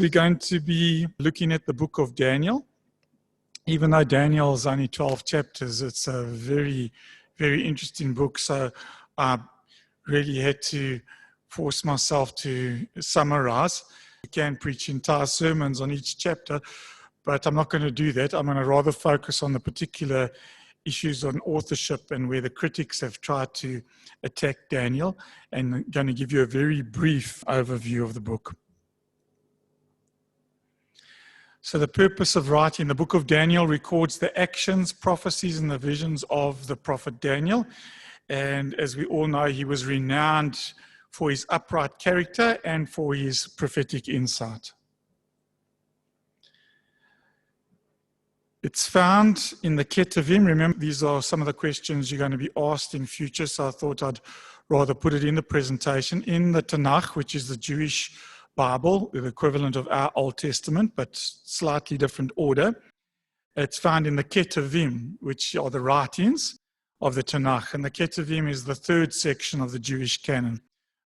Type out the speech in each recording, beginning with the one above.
We're going to be looking at the book of Daniel. Even though Daniel is only 12 chapters, it's a very, very interesting book. So I really had to force myself to summarize. You can preach entire sermons on each chapter, but I'm not going to do that. I'm going to rather focus on the particular issues on authorship and where the critics have tried to attack Daniel, and I'm going to give you a very brief overview of the book. So the purpose of writing the book of Daniel records the actions, prophecies, and the visions of the prophet Daniel. And as we all know, he was renowned for his upright character and for his prophetic insight. It's found in the Ketuvim. Remember, these are some of the questions you're going to be asked in future, so I thought I'd rather put it in the presentation. In the Tanakh, which is the Jewish Bible, the equivalent of our Old Testament, but slightly different order. It's found in the Ketuvim, which are the writings of the Tanakh. And the Ketuvim is the third section of the Jewish canon.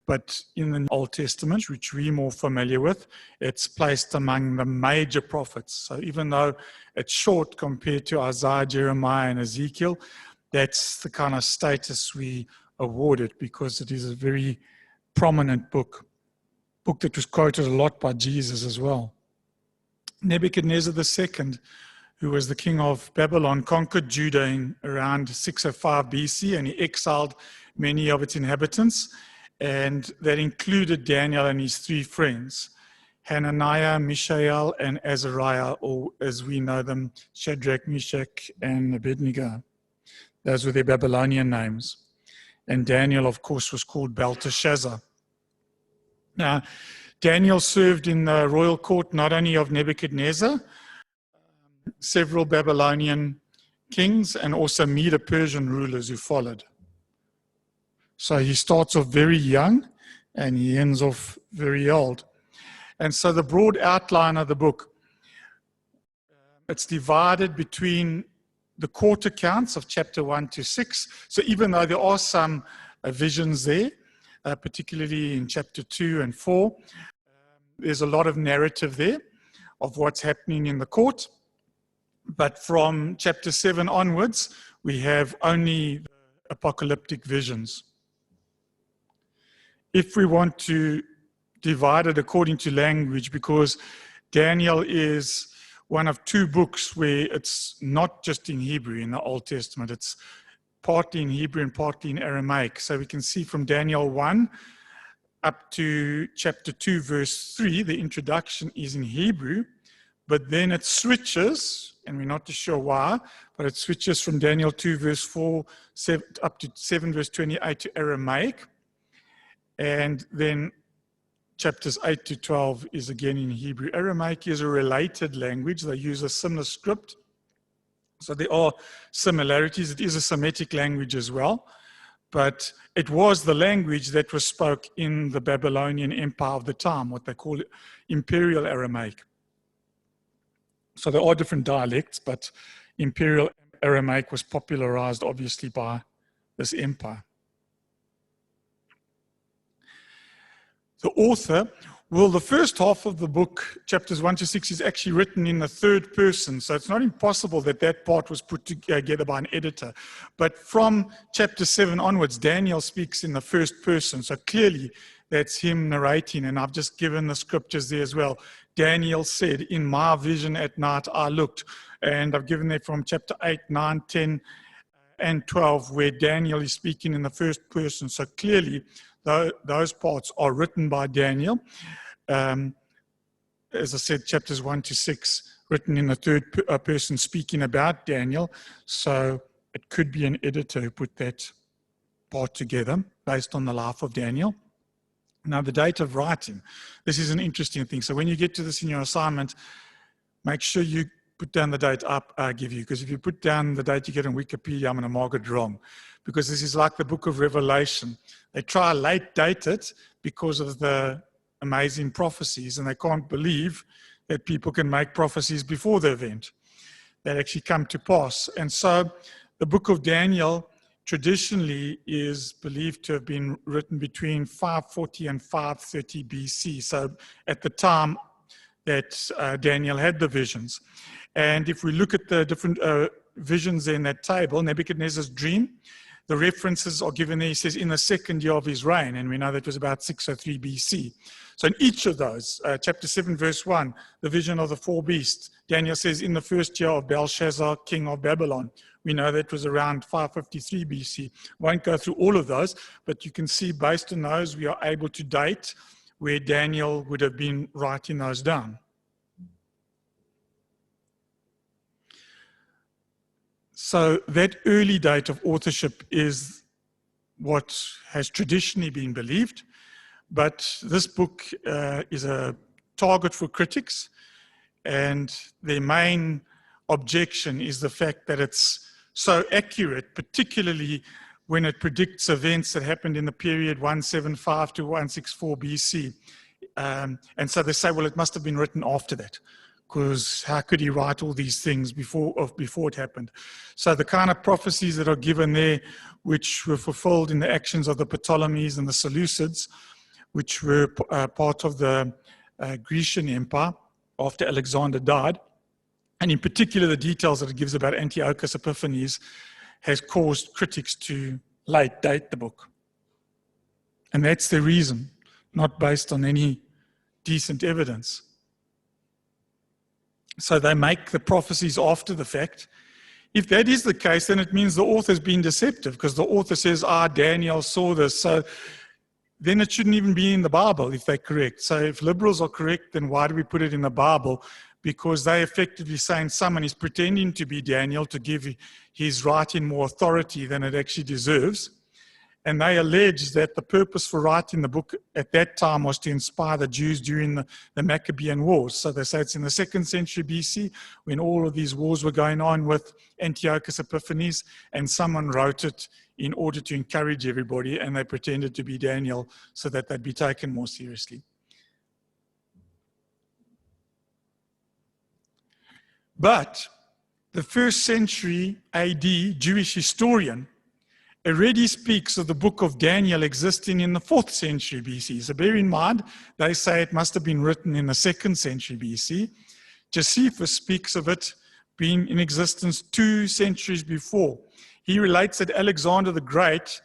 But in the Old Testament, which we're more familiar with, it's placed among the major prophets. So even though it's short compared to Isaiah, Jeremiah, and Ezekiel, that's the kind of status we award it because it is a very prominent book that was quoted a lot by Jesus as well. Nebuchadnezzar II, who was the king of Babylon, conquered Judah in around 605 BC, and he exiled many of its inhabitants, and that included Daniel and his three friends, Hananiah, Mishael, and Azariah, or as we know them, Shadrach, Meshach, and Abednego. Those were their Babylonian names. And Daniel, of course, was called Belteshazzar. Now, Daniel served in the royal court not only of Nebuchadnezzar, several Babylonian kings, and also Medo-Persian rulers who followed. So he starts off very young and he ends off very old. And so the broad outline of the book, it's divided between the court accounts of chapter 1 to 6. So even though there are some visions there, particularly in chapter 2 and 4. There's a lot of narrative there of what's happening in the court. But from chapter 7 onwards, we have only the apocalyptic visions. If we want to divide it according to language, because Daniel is one of two books where it's not just in Hebrew in the Old Testament, it's partly in Hebrew and partly in Aramaic. So we can see from Daniel 1 up to chapter 2, verse 3, the introduction is in Hebrew, but then it switches, and we're not too sure why, but it switches from Daniel 2, verse 4, up to 7, verse 28 to Aramaic. And then chapters 8 to 12 is again in Hebrew. Aramaic is a related language. They use a similar script. So there are similarities. It is a Semitic language as well, but it was the language that was spoke in the Babylonian Empire of the time, what they call Imperial Aramaic. So there are different dialects, but Imperial Aramaic was popularized obviously by this empire. The author, well, the first half of the book, chapters 1 to 6, is actually written in the third person. So it's not impossible that that part was put together by an editor. But from chapter 7 onwards, Daniel speaks in the first person. So clearly that's him narrating. And I've just given the scriptures there as well. Daniel said, in my vision at night I looked. And I've given there from chapter 8, 9, 10, and 12, where Daniel is speaking in the first person. So clearly, those parts are written by Daniel. As I said, chapters 1 to 6, written in the third person speaking about Daniel. So it could be an editor who put that part together based on the life of Daniel. Now, the date of writing. This is an interesting thing. So when you get to this in your assignment, make sure you put down the date I give you, because if you put down the date you get on Wikipedia, I'm going to mark it wrong, because this is like the book of Revelation. They try late date it because of the amazing prophecies, and they can't believe that people can make prophecies before the event that actually come to pass. And so the book of Daniel traditionally is believed to have been written between 540 and 530 BC. So at the time that Daniel had the visions. And if we look at the different visions in that table, Nebuchadnezzar's dream, the references are given there. He says in the second year of his reign, and we know that was about 603 BC. So in each of those, chapter 7, verse 1, the vision of the four beasts, Daniel says in the first year of Belshazzar, king of Babylon. We know that was around 553 BC. Won't go through all of those, but you can see based on those, we are able to date where Daniel would have been writing those down. So that early date of authorship is what has traditionally been believed, but this book is a target for critics, and their main objection is the fact that it's so accurate, particularly when it predicts events that happened in the period 175 to 164 BC. And so they say, well, it must have been written after that, because how could he write all these things before it happened? So the kind of prophecies that are given there, which were fulfilled in the actions of the Ptolemies and the Seleucids, which were part of the Grecian Empire after Alexander died, and in particular the details that it gives about Antiochus Epiphanes, has caused critics to late date the book. And that's the reason, not based on any decent evidence. So they make the prophecies after the fact. If that is the case, then it means the author's been deceptive, because the author says, Daniel saw this. So then it shouldn't even be in the Bible if they're correct. So if liberals are correct, then why do we put it in the Bible? Because they're effectively saying someone is pretending to be Daniel to give his writing more authority than it actually deserves. And they allege that the purpose for writing the book at that time was to inspire the Jews during the Maccabean Wars. So they say it's in the 2nd century BC, when all of these wars were going on with Antiochus Epiphanes, and someone wrote it in order to encourage everybody, and they pretended to be Daniel so that they'd be taken more seriously. But the 1st century AD Jewish historian already speaks of the book of Daniel existing in the 4th century BC. So bear in mind, they say it must have been written in the 2nd century BC. Josephus speaks of it being in existence 2 centuries before. He relates that Alexander the Great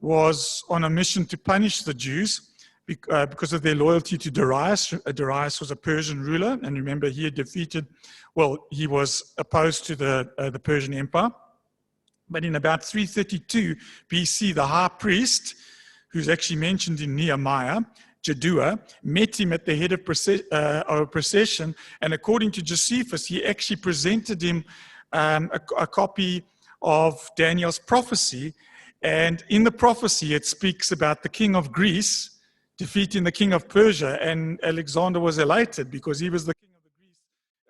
was on a mission to punish the Jews because of their loyalty to Darius. Darius was a Persian ruler, and remember he had he was opposed to the Persian Empire. But in about 332 BC, the high priest, who's actually mentioned in Nehemiah, Jaddua, met him at the head of a procession, and according to Josephus, he actually presented him a copy of Daniel's prophecy, and in the prophecy it speaks about the king of Greece defeating the king of Persia, and Alexander was elated because he was the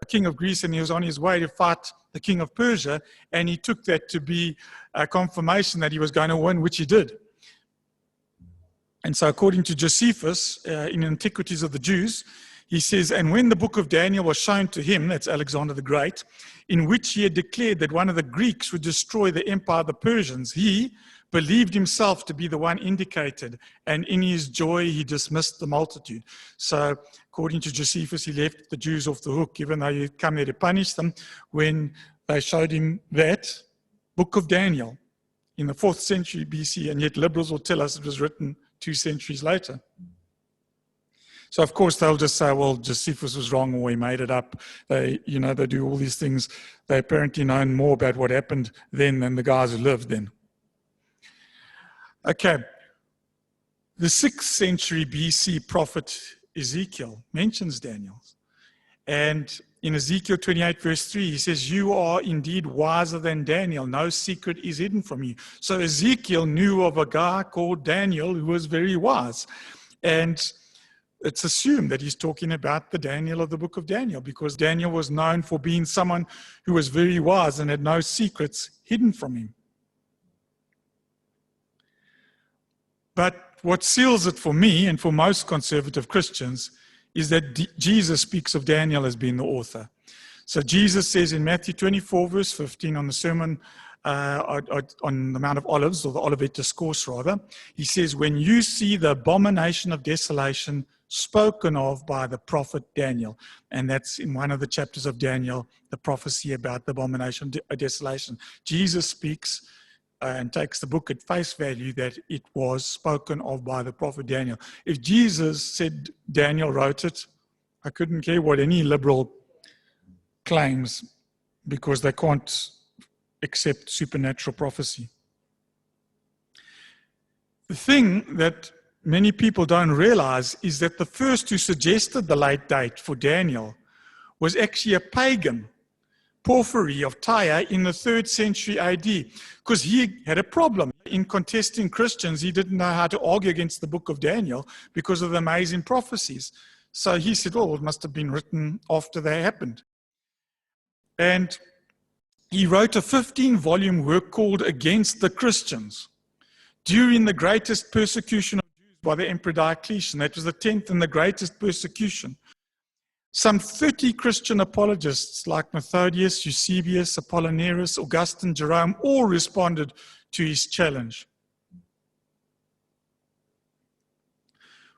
king of Greece and he was on his way to fight the king of Persia, and he took that to be a confirmation that he was going to win, which he did. And so according to Josephus, in Antiquities of the Jews, he says, and when the book of Daniel was shown to him, that's Alexander the Great, in which he had declared that one of the Greeks would destroy the empire of the Persians, he believed himself to be the one indicated, and in his joy he dismissed the multitude. So according to Josephus, he left the Jews off the hook, even though he'd come there to punish them, when they showed him that book of Daniel in the 4th century BC, and yet liberals will tell us it was written 2 centuries later. So of course they'll just say, well, Josephus was wrong, or he made it up. They do all these things. They apparently know more about what happened then than the guys who lived then. Okay, the 6th century BC prophet Ezekiel mentions Daniel. And in Ezekiel 28 verse 3, he says, you are indeed wiser than Daniel. No secret is hidden from you. So Ezekiel knew of a guy called Daniel who was very wise. And it's assumed that he's talking about the Daniel of the book of Daniel, because Daniel was known for being someone who was very wise and had no secrets hidden from him. But what seals it for me and for most conservative Christians is that Jesus speaks of Daniel as being the author. So Jesus says in Matthew 24 verse 15 on the Sermon on the Mount of Olives, or the Olivet Discourse rather. He says, when you see the abomination of desolation spoken of by the prophet Daniel, and that's in one of the chapters of Daniel, the prophecy about the abomination of desolation. Jesus speaks and takes the book at face value that it was spoken of by the prophet Daniel. If Jesus said Daniel wrote it, I couldn't care what any liberal claims, because they can't accept supernatural prophecy. The thing that many people don't realize is that the first who suggested the late date for Daniel was actually a pagan, Porphyry of Tyre, in the 3rd century AD, because he had a problem. In contesting Christians, he didn't know how to argue against the book of Daniel because of the amazing prophecies. So he said, well, it must have been written after they happened. And he wrote a 15-volume work called Against the Christians during the greatest persecution of Jews by the Emperor Diocletian. That was the 10th and the greatest persecution. Some 30 Christian apologists like Methodius, Eusebius, Apollinaris, Augustine, Jerome all responded to his challenge.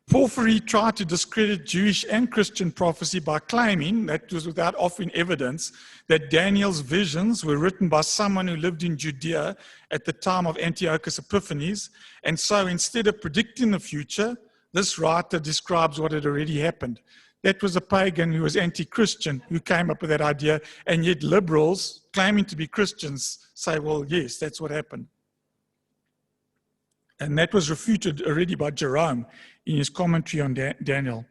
Porphyry tried to discredit Jewish and Christian prophecy by claiming, that was without offering evidence, that Daniel's visions were written by someone who lived in Judea at the time of Antiochus Epiphanes, and so instead of predicting the future, this writer describes what had already happened. That was a pagan who was anti-Christian who came up with that idea, and yet liberals claiming to be Christians say, well, yes, that's what happened. And that was refuted already by Jerome in his commentary on Daniel.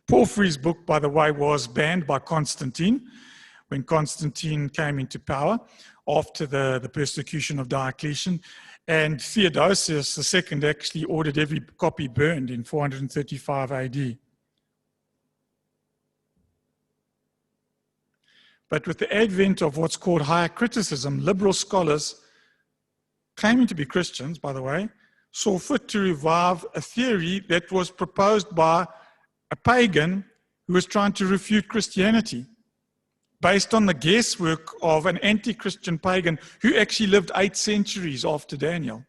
Porphyry's book, by the way, was banned by Constantine when Constantine came into power after the persecution of Diocletian. And Theodosius II actually ordered every copy burned in 435 AD. But with the advent of what's called higher criticism, liberal scholars, claiming to be Christians, by the way, saw fit to revive a theory that was proposed by a pagan who was trying to refute Christianity, based on the guesswork of an anti-Christian pagan who actually lived 8 centuries after Daniel,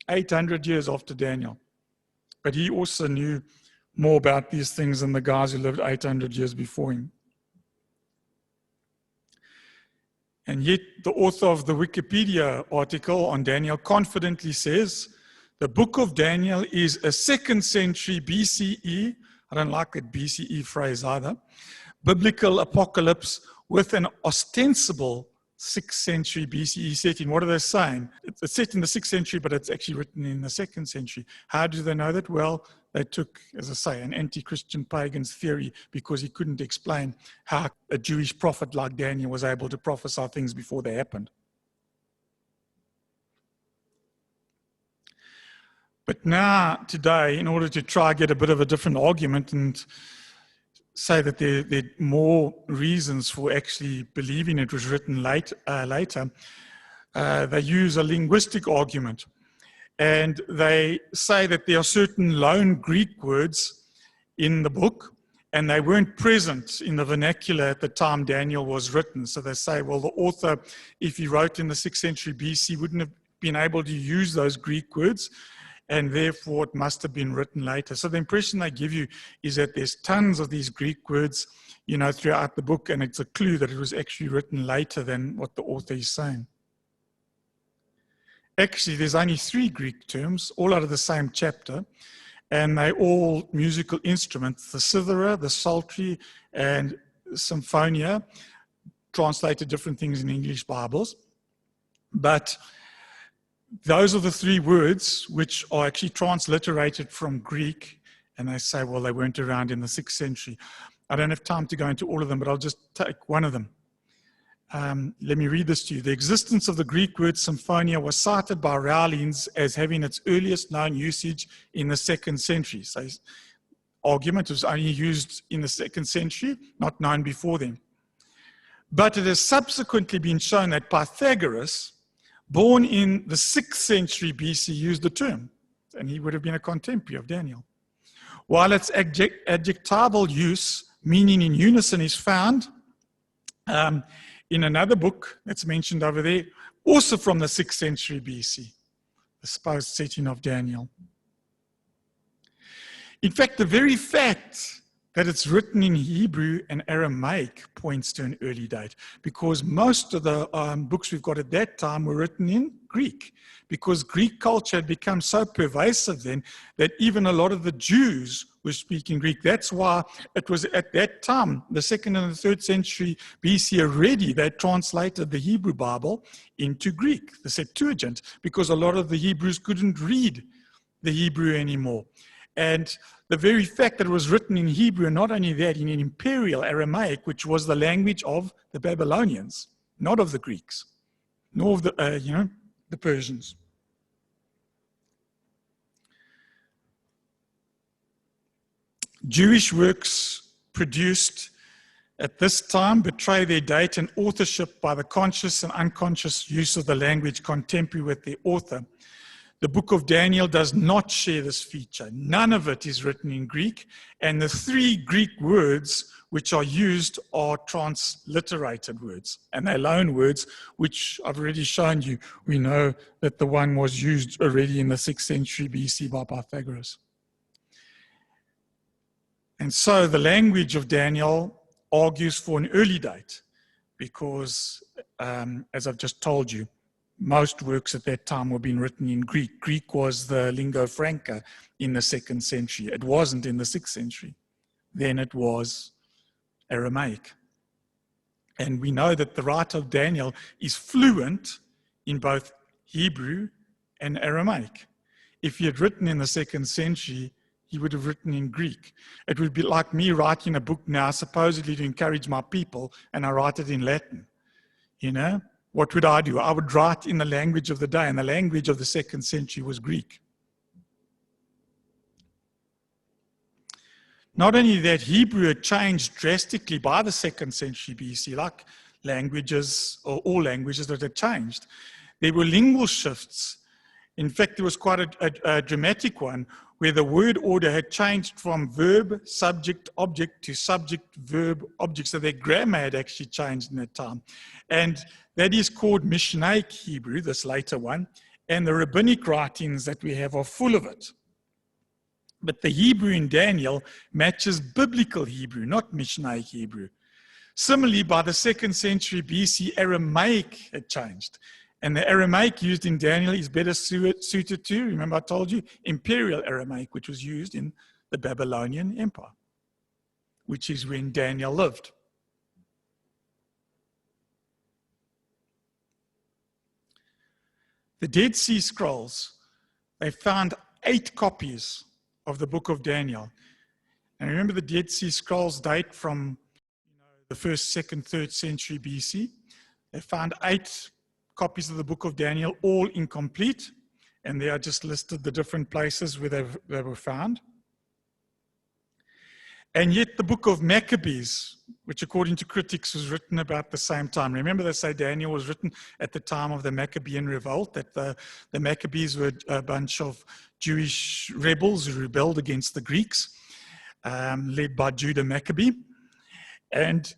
800 years after Daniel. But he also knew more about these things than the guys who lived 800 years before him. And yet the author of the Wikipedia article on Daniel confidently says, the book of Daniel is a 2nd century BCE, I don't like that BCE phrase either, biblical apocalypse with an ostensible 6th century BCE setting. What are they saying? It's set in the 6th century, but it's actually written in the 2nd century. How do they know that? Well, they took, as I say, an anti-Christian pagan's theory because he couldn't explain how a Jewish prophet like Daniel was able to prophesy things before they happened. But now, today, in order to try and get a bit of a different argument and say that there are more reasons for actually believing it was written later, they use a linguistic argument. And they say that there are certain loan Greek words in the book, and they weren't present in the vernacular at the time Daniel was written. So they say, well, the author, if he wrote in the 6th century BC, wouldn't have been able to use those Greek words, and therefore it must have been written later. So the impression they give you is that there's tons of these Greek words, you know, throughout the book, and it's a clue that it was actually written later than what the author is saying. Actually, there's only 3 Greek terms, all out of the same chapter, and they're all musical instruments, the cithara, the psaltery, and symphonia, translated different things in English Bibles. But those are the 3 words which are actually transliterated from Greek, and they say, well, they weren't around in the 6th century. I don't have time to go into all of them, but I'll just take one of them. Let me read this to you. The existence of the Greek word symphonia was cited by Rawlins as having its earliest known usage in the 2nd century. So his argument was only used in the 2nd century, not known before then. But it has subsequently been shown that Pythagoras, born in the 6th century BC, used the term, and he would have been a contemporary of Daniel. While its adjectival use, meaning in unison, is found in another book that's mentioned over there also from the 6th century BC, the supposed setting of Daniel. In fact, the very fact that it's written in Hebrew and Aramaic points to an early date, because most of the books we've got at that time were written in Greek, because Greek culture had become so pervasive then that even a lot of the Jews were speaking Greek. That's why it was at that time, the 2nd and the 3rd century BC already, they translated the Hebrew Bible into Greek, the Septuagint, because a lot of the Hebrews couldn't read the Hebrew anymore. And the very fact that it was written in Hebrew, and not only that, in an imperial Aramaic, which was the language of the Babylonians, not of the Greeks, nor of the, the Persians. Jewish works produced at this time betray their date and authorship by the conscious and unconscious use of the language contemporary with the author. The book of Daniel does not share this feature. None of it is written in Greek, and the 3 Greek words which are used are transliterated words, and they're loan words, which I've already shown you. We know that the one was used already in the 6th century BC by Pythagoras. And so the language of Daniel argues for an early date, because, as I've just told you, most works at that time were being written in Greek. Greek was the lingua franca in the 2nd century. It wasn't in the 6th century. Then it was Aramaic. And we know that the writer of Daniel is fluent in both Hebrew and Aramaic. If he had written in the 2nd century, he would have written in Greek. It would be like me writing a book now, supposedly to encourage my people, and I write it in Latin. What would I do? I would write in the language of the day, and the language of the 2nd century was Greek. Not only that, Hebrew had changed drastically by the 2nd century BC, like languages, or all languages that had changed. There were lingual shifts. In fact, there was quite a dramatic one where the word order had changed from verb, subject, object to subject, verb, object. So their grammar had actually changed in that time. And that is called Mishnaic Hebrew, this later one. And the rabbinic writings that we have are full of it. But the Hebrew in Daniel matches biblical Hebrew, not Mishnaic Hebrew. Similarly, by the 2nd century BC, Aramaic had changed. And the Aramaic used in Daniel is better suited to, remember I told you, Imperial Aramaic, which was used in the Babylonian Empire, which is when Daniel lived. The Dead Sea Scrolls, they found 8 copies of the book of Daniel. And remember, the Dead Sea Scrolls date from the 1st, 2nd, 3rd century BC. They found 8 copies of the book of Daniel, all incomplete, and they are just listed the different places where they were found. And yet the book of Maccabees, which according to critics was written about the same time. Remember, they say Daniel was written at the time of the Maccabean Revolt, that the Maccabees were a bunch of Jewish rebels who rebelled against the Greeks, led by Judah Maccabee. And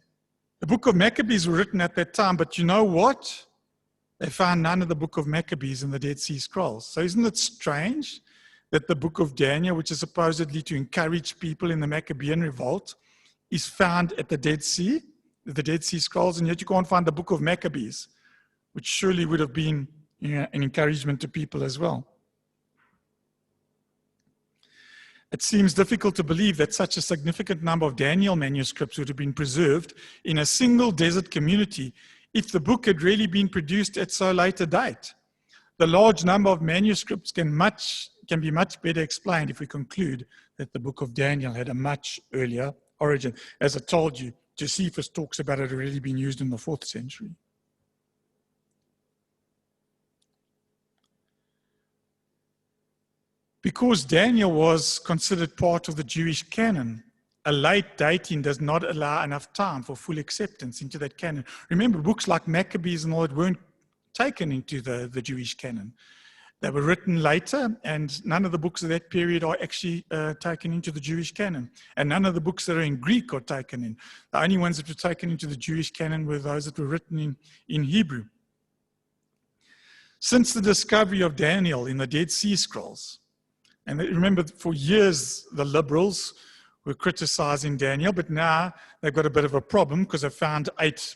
the book of Maccabees were written at that time, but you know what? They found none of the book of Maccabees in the Dead Sea Scrolls. So isn't it strange that the book of Daniel, which is supposedly to encourage people in the Maccabean Revolt, is found at the Dead Sea Scrolls, and yet you can't find the book of Maccabees, which surely would have been an encouragement to people as well. It seems difficult to believe that such a significant number of Daniel manuscripts would have been preserved in a single desert community if the book had really been produced at so late a date. The large number of manuscripts can be much better explained if we conclude that the book of Daniel had a much earlier origin. As I told you, Josephus talks about it already being used in the 4th century. Because Daniel was considered part of the Jewish canon, a late dating does not allow enough time for full acceptance into that canon. Remember, books like Maccabees and all that weren't taken into the Jewish canon. They were written later, and none of the books of that period are actually taken into the Jewish canon. And none of the books that are in Greek are taken in. The only ones that were taken into the Jewish canon were those that were written in Hebrew. Since the discovery of Daniel in the Dead Sea Scrolls, and remember for years the liberals were criticizing Daniel, but now they've got a bit of a problem because they found 8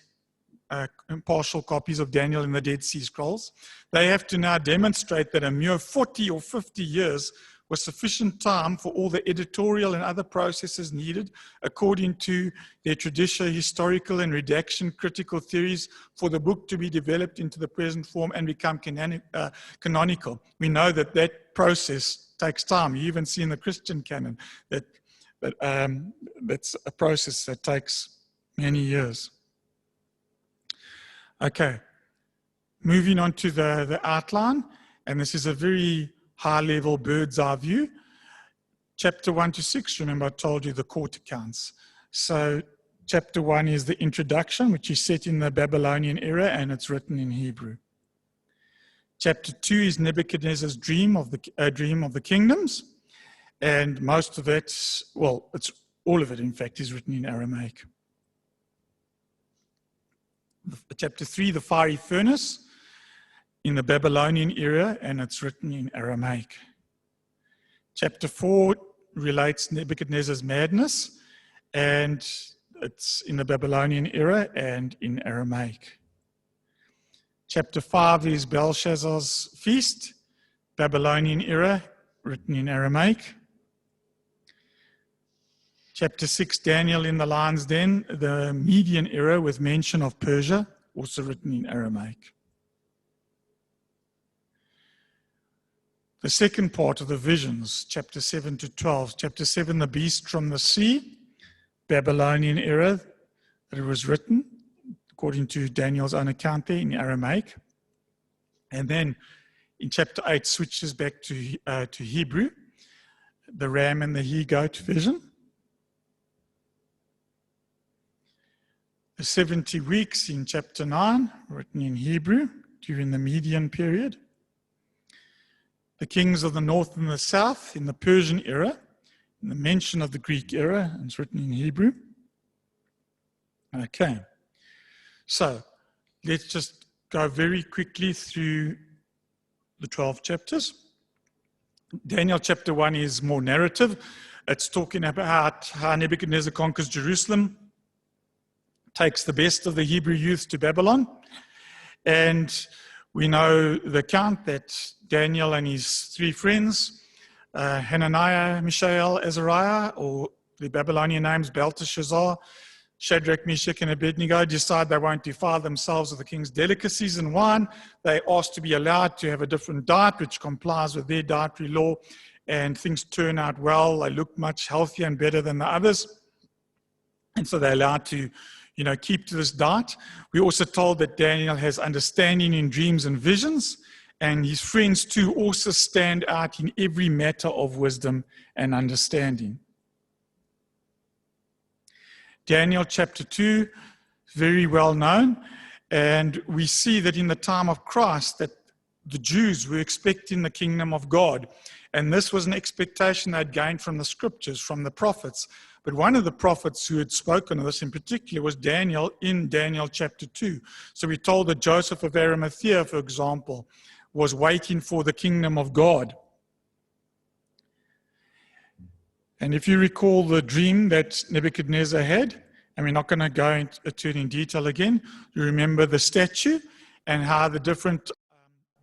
partial copies of Daniel in the Dead Sea Scrolls. They have to now demonstrate that a mere 40 or 50 years was sufficient time for all the editorial and other processes needed according to their traditional, historical, and redaction critical theories for the book to be developed into the present form and become canonical. We know that that process takes time. You even see in the Christian canon that that's a process that takes many years. Okay, moving on to the outline, and this is a very high-level bird's eye view. Chapter 1 to 6, remember I told you the court accounts. So chapter 1 is the introduction, which is set in the Babylonian era, and it's written in Hebrew. Chapter 2 is Nebuchadnezzar's dream of the kingdoms, and most of it, well, it's all of it, in fact, is written in Aramaic. Chapter 3, the fiery furnace, in the Babylonian era, and it's written in Aramaic. Chapter 4 relates Nebuchadnezzar's madness, and it's in the Babylonian era and in Aramaic. Chapter 5 is Belshazzar's feast, Babylonian era, written in Aramaic. Chapter 6, Daniel in the lion's den, the Median era with mention of Persia, also written in Aramaic. The second part of the visions, chapter 7 to 12. Chapter 7, the beast from the sea, Babylonian era, that it was written, according to Daniel's own account there, in Aramaic. And then in chapter 8, switches back to Hebrew, the ram and the he-goat vision. The 70 weeks in chapter 9, written in Hebrew during the Median period. The kings of the north and the south in the Persian era, and the mention of the Greek era, and it's written in Hebrew. Okay, so let's just go very quickly through the 12 chapters. Daniel chapter 1 is more narrative. It's talking about how Nebuchadnezzar conquers Jerusalem, takes the best of the Hebrew youth to Babylon, and we know the account that Daniel and his 3 friends, Hananiah, Mishael, Azariah, or the Babylonian names Belteshazzar, Shadrach, Meshach, and Abednego, decide they won't defile themselves with the king's delicacies and wine. They ask to be allowed to have a different diet, which complies with their dietary law, and things turn out well. They look much healthier and better than the others. And so they're allowed to keep to this diet. We're also told that Daniel has understanding in dreams and visions, and his friends too also stand out in every matter of wisdom and understanding. Daniel chapter 2, very well known, and we see that in the time of Christ that the Jews were expecting the kingdom of God, and this was an expectation they'd gained from the scriptures, from the prophets. But one of the prophets who had spoken of this in particular was Daniel in Daniel chapter 2. So we're told that Joseph of Arimathea, for example, was waiting for the kingdom of God. And if you recall the dream that Nebuchadnezzar had, and we're not going to go into it in detail again, you remember the statue and how the different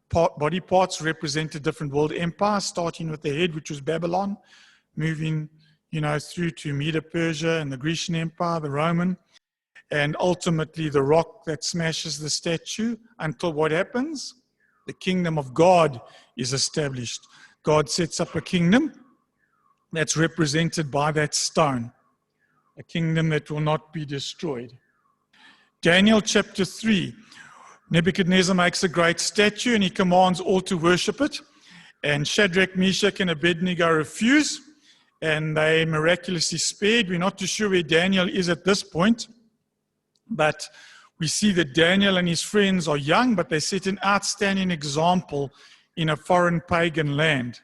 body parts represented different world empires, starting with the head, which was Babylon, moving through to Medo-Persia and the Grecian Empire, the Roman, and ultimately the rock that smashes the statue until what happens? The kingdom of God is established. God sets up a kingdom that's represented by that stone, a kingdom that will not be destroyed. Daniel chapter 3, Nebuchadnezzar makes a great statue and he commands all to worship it. And Shadrach, Meshach, and Abednego refuse, and they miraculously spared. We're not too sure where Daniel is at this point, but we see that Daniel and his friends are young, but they set an outstanding example in a foreign pagan land.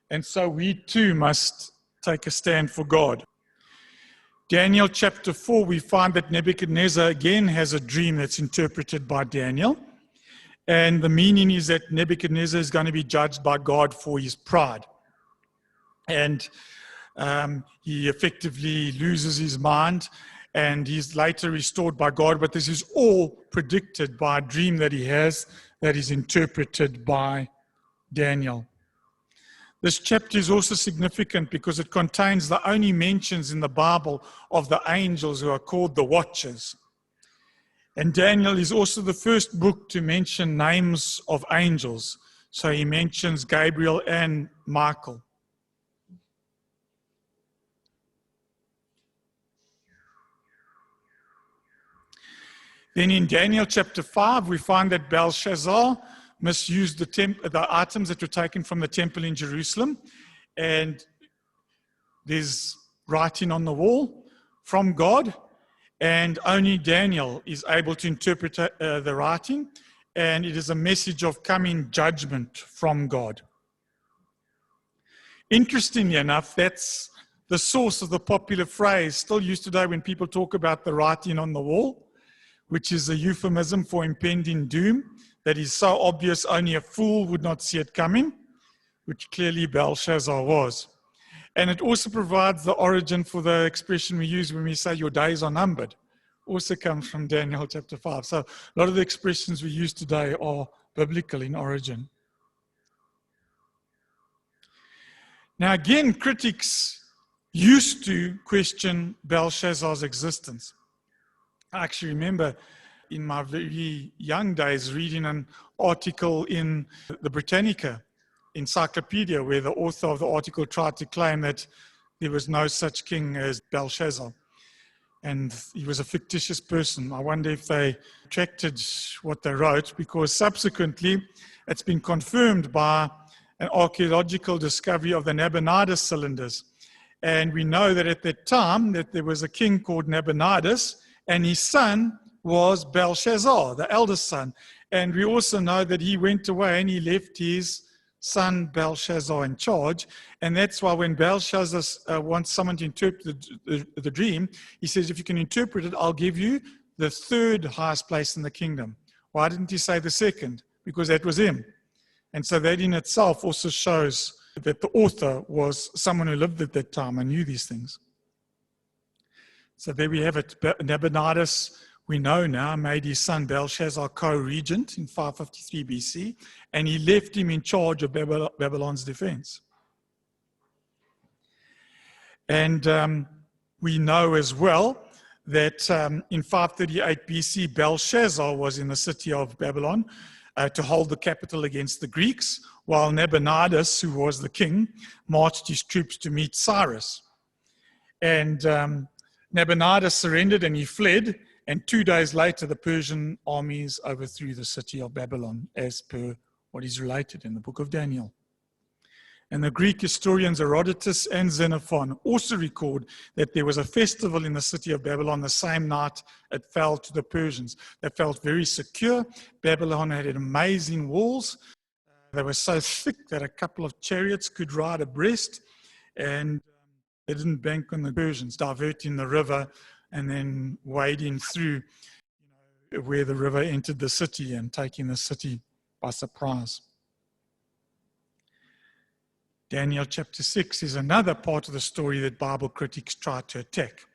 And so we too must take a stand for God. Daniel chapter 4, we find that Nebuchadnezzar again has a dream that's interpreted by Daniel. And the meaning is that Nebuchadnezzar is going to be judged by God for his pride. And he effectively loses his mind, and he's later restored by God. But this is all predicted by a dream that he has that is interpreted by Daniel. This chapter is also significant because it contains the only mentions in the Bible of the angels who are called the Watchers. And Daniel is also the first book to mention names of angels. So he mentions Gabriel and Michael. Then in Daniel chapter 5, we find that Belshazzar misused the items that were taken from the temple in Jerusalem. And there's writing on the wall from God, and only Daniel is able to interpret the writing, and it is a message of coming judgment from God. Interestingly enough, that's the source of the popular phrase still used today when people talk about the writing on the wall, which is a euphemism for impending doom that is so obvious only a fool would not see it coming, which clearly Belshazzar was. And it also provides the origin for the expression we use when we say your days are numbered. Also comes from Daniel chapter 5. So a lot of the expressions we use today are biblical in origin. Now again, critics used to question Belshazzar's existence. I actually remember in my very young days reading an article in the Britannica encyclopedia where the author of the article tried to claim that there was no such king as Belshazzar. And he was a fictitious person. I wonder if they retracted what they wrote, because subsequently it's been confirmed by an archaeological discovery of the Nabonidus cylinders. And we know that at that time that there was a king called Nabonidus, and his son was Belshazzar, the eldest son. And we also know that he went away and he left his son Belshazzar in charge. And that's why when Belshazzar wants someone to interpret the dream, he says, if you can interpret it, I'll give you the third highest place in the kingdom. Why didn't he say the second? Because that was him. And so that in itself also shows that the author was someone who lived at that time and knew these things. So there we have it. Nabonidus, we know now, made his son Belshazzar co-regent in 553 BC, and he left him in charge of Babylon's defense. And we know as well that in 538 BC, Belshazzar was in the city of Babylon to hold the capital against the Greeks, while Nabonidus, who was the king, marched his troops to meet Cyrus. And Nabonidus surrendered and he fled, and 2 days later the Persian armies overthrew the city of Babylon, as per what is related in the book of Daniel. And the Greek historians Herodotus and Xenophon also record that there was a festival in the city of Babylon the same night it fell to the Persians. They felt very secure. Babylon had amazing walls. They were so thick that a couple of chariots could ride abreast, and they didn't bank on the Persians, diverting the river and then wading through where the river entered the city and taking the city by surprise. Daniel chapter 6 is another part of the story that Bible critics try to attack.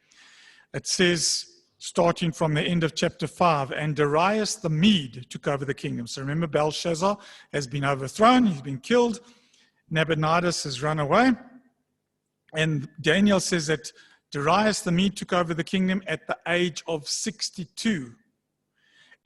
It says, starting from the end of chapter 5, and Darius the Mede took over the kingdom. So remember, Belshazzar has been overthrown, he's been killed, Nabonidus has run away, and Daniel says that Darius the Mede took over the kingdom at the age of 62.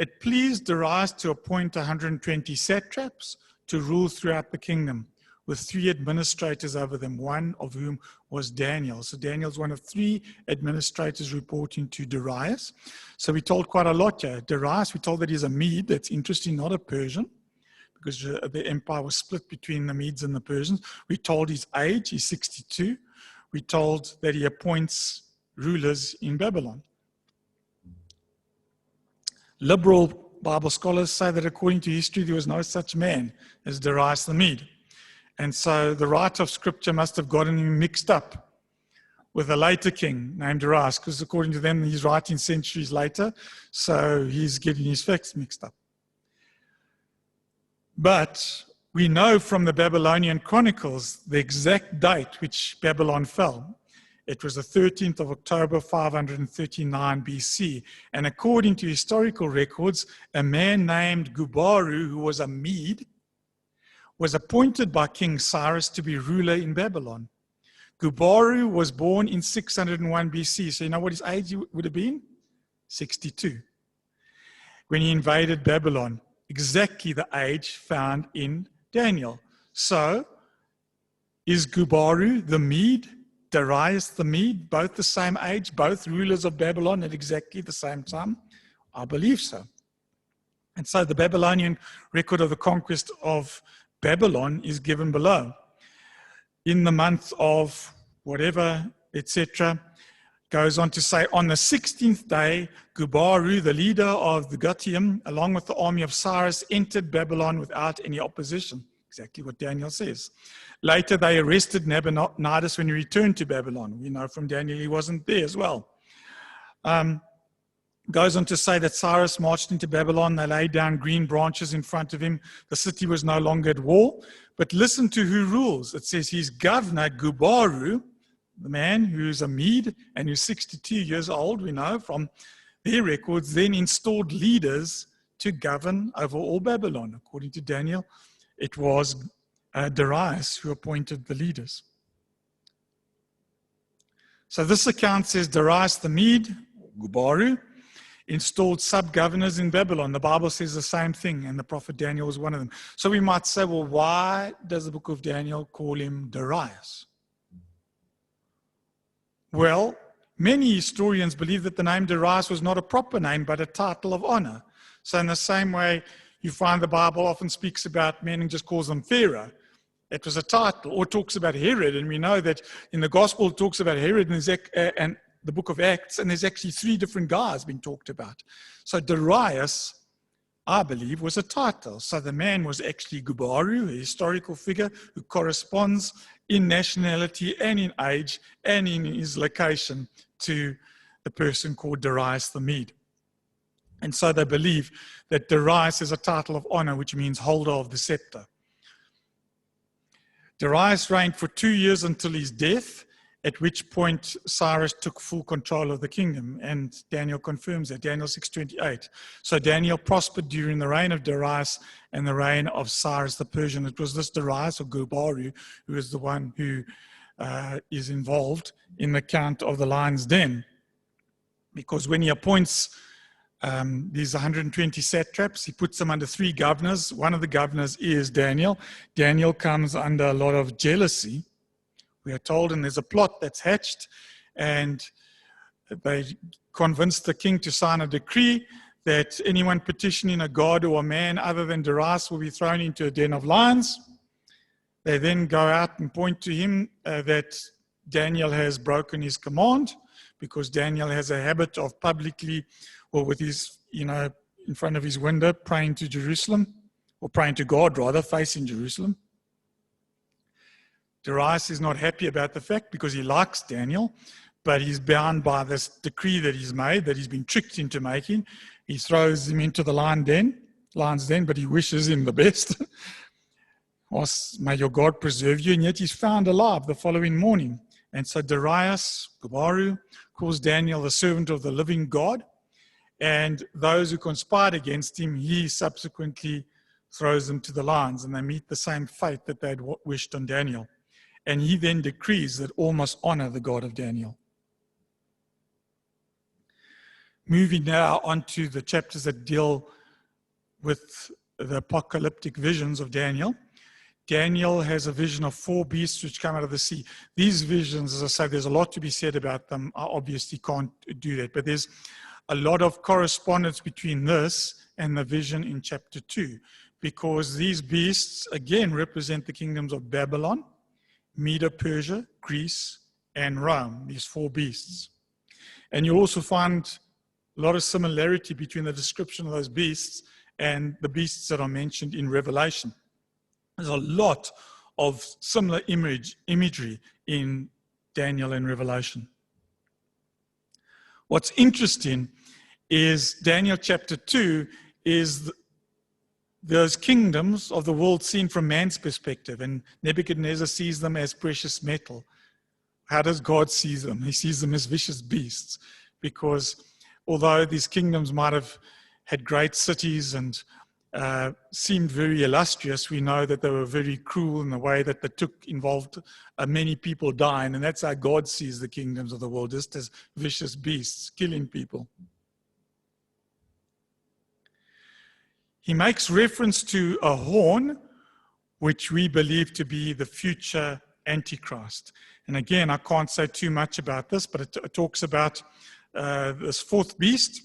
It pleased Darius to appoint 120 satraps to rule throughout the kingdom, with 3 administrators over them, one of whom was Daniel. So Daniel's one of 3 administrators reporting to Darius. So we're told quite a lot here. Darius, we're told that he's a Mede. That's interesting, not a Persian, because the empire was split between the Medes and the Persians. We're told his age, he's 62. We're told that he appoints rulers in Babylon. Liberal Bible scholars say that according to history, there was no such man as Darius the Mede. And so the writer of scripture must have gotten him mixed up with a later king named Darius, because according to them, he's writing centuries later, so he's getting his facts mixed up. But we know from the Babylonian Chronicles the exact date which Babylon fell. It was the 13th of October, 539 BC. And according to historical records, a man named Gubaru, who was a Mede, was appointed by King Cyrus to be ruler in Babylon. Gubaru was born in 601 BC. So you know what his age would have been? 62. When he invaded Babylon, exactly the age found in Daniel. So is Gubaru the Mede, Darius the Mede, both the same age, both rulers of Babylon at exactly the same time? I believe so. And so the Babylonian record of the conquest of Babylon is given below. In the month of whatever, etc., goes on to say, on the 16th day, Gubaru, the leader of the Gutium, along with the army of Cyrus, entered Babylon without any opposition. Exactly what Daniel says. Later, they arrested Nabonidus when he returned to Babylon. We know from Daniel he wasn't there as well. Goes on to say that Cyrus marched into Babylon. They laid down green branches in front of him. The city was no longer at war. But listen to who rules. It says his governor, Gubaru, the man who's a Mede and who's 62 years old, we know from their records, then installed leaders to govern over all Babylon. According to Daniel, it was Darius who appointed the leaders. So this account says Darius the Mede, Gubaru, installed sub-governors in Babylon. The Bible says the same thing, and the prophet Daniel was one of them. So we might say, well, why does the book of Daniel call him Darius? Well, many historians believe that the name Darius was not a proper name, but a title of honor. So in the same way, you find the Bible often speaks about men and just calls them Pharaoh. It was a title, or talks about Herod, and we know that in the Gospel it talks about Herod and the book of Acts, and there's actually 3 different guys being talked about. So Darius, I believe, was a title. So the man was actually Gubaru, a historical figure who corresponds in nationality and in age and in his location to the person called Darius the Mede. And so they believe that Darius is a title of honor, which means holder of the scepter. Darius reigned for 2 years until his death, at which point Cyrus took full control of the kingdom, and Daniel confirms that, Daniel 6:28. So Daniel prospered during the reign of Darius and the reign of Cyrus the Persian. It was this Darius, or Gubaru, who is the one who is involved in the count of the lion's den. Because when he appoints these 120 satraps, he puts them under 3 governors. One of the governors is Daniel. Daniel comes under a lot of jealousy, we are told, and there's a plot that's hatched, and they convince the king to sign a decree that anyone petitioning a god or a man other than Darius will be thrown into a den of lions. They then go out and point to him that Daniel has broken his command, because Daniel has a habit of publicly, or with his, in front of his window, praying to Jerusalem, or praying to God rather, facing Jerusalem. Darius is not happy about the fact, because he likes Daniel, but he's bound by this decree that he's made, that he's been tricked into making. He throws him into the lion's den, but he wishes him the best. May your God preserve you, and yet he's found alive the following morning. And so Darius, Gubaru, calls Daniel the servant of the living God, and those who conspired against him, he subsequently throws them to the lions, and they meet the same fate that they'd wished on Daniel. And he then decrees that all must honor the God of Daniel. Moving now on to the chapters that deal with the apocalyptic visions of Daniel. Daniel has a vision of 4 beasts which come out of the sea. These visions, as I say, there's a lot to be said about them. I obviously can't do that, but there's a lot of correspondence between this and the vision in chapter 2, because these beasts, again, represent the kingdoms of Babylon, Medo-Persia, Greece, and Rome, these 4 beasts. And you also find a lot of similarity between the description of those beasts and the beasts that are mentioned in Revelation. There's a lot of similar imagery in Daniel and Revelation. What's interesting is Daniel chapter 2 is those kingdoms of the world seen from man's perspective, and Nebuchadnezzar sees them as precious metal. How does God see them? He sees them as vicious beasts, because although these kingdoms might have had great cities and seemed very illustrious, we know that they were very cruel in the way that they involved many people dying, and that's how God sees the kingdoms of the world, just as vicious beasts, killing people. He makes reference to a horn, which we believe to be the future Antichrist. And again, I can't say too much about this, but it talks about this fourth beast,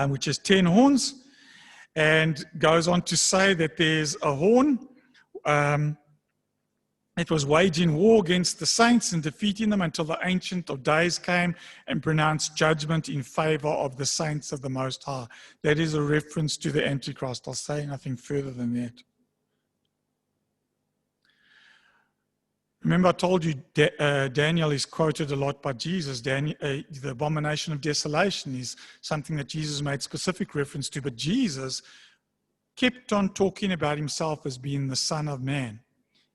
which has 10 horns, and goes on to say that there's a horn it was waging war against the saints and defeating them until the Ancient of Days came and pronounced judgment in favor of the saints of the Most High. That is a reference to the Antichrist. I'll say nothing further than that. Remember, I told you Daniel is quoted a lot by Jesus. The abomination of desolation is something that Jesus made specific reference to, but Jesus kept on talking about himself as being the Son of Man.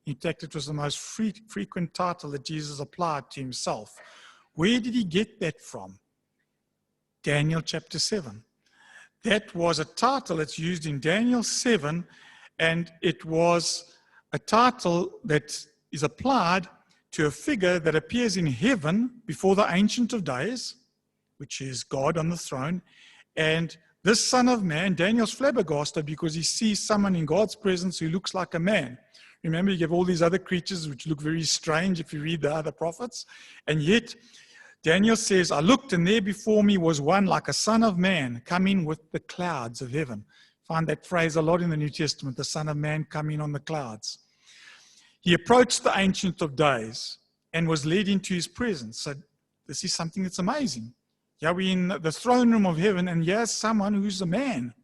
In fact, it was the most frequent title that Jesus applied to himself. Where did he get that from? Daniel chapter 7. That was a title that's used in Daniel 7, and it was a title that is applied to a figure that appears in heaven before the Ancient of Days, which is God on the throne. And this Son of Man, Daniel's flabbergasted because he sees someone in God's presence who looks like a man. Remember, you have all these other creatures which look very strange if you read the other prophets. And yet, Daniel says, I looked and there before me was one like a son of man coming with the clouds of heaven. Find that phrase a lot in the New Testament, the Son of Man coming on the clouds. He approached the Ancient of Days and was led into his presence. So this is something that's amazing. Yeah, we're in the throne room of heaven, and here's someone who's a man.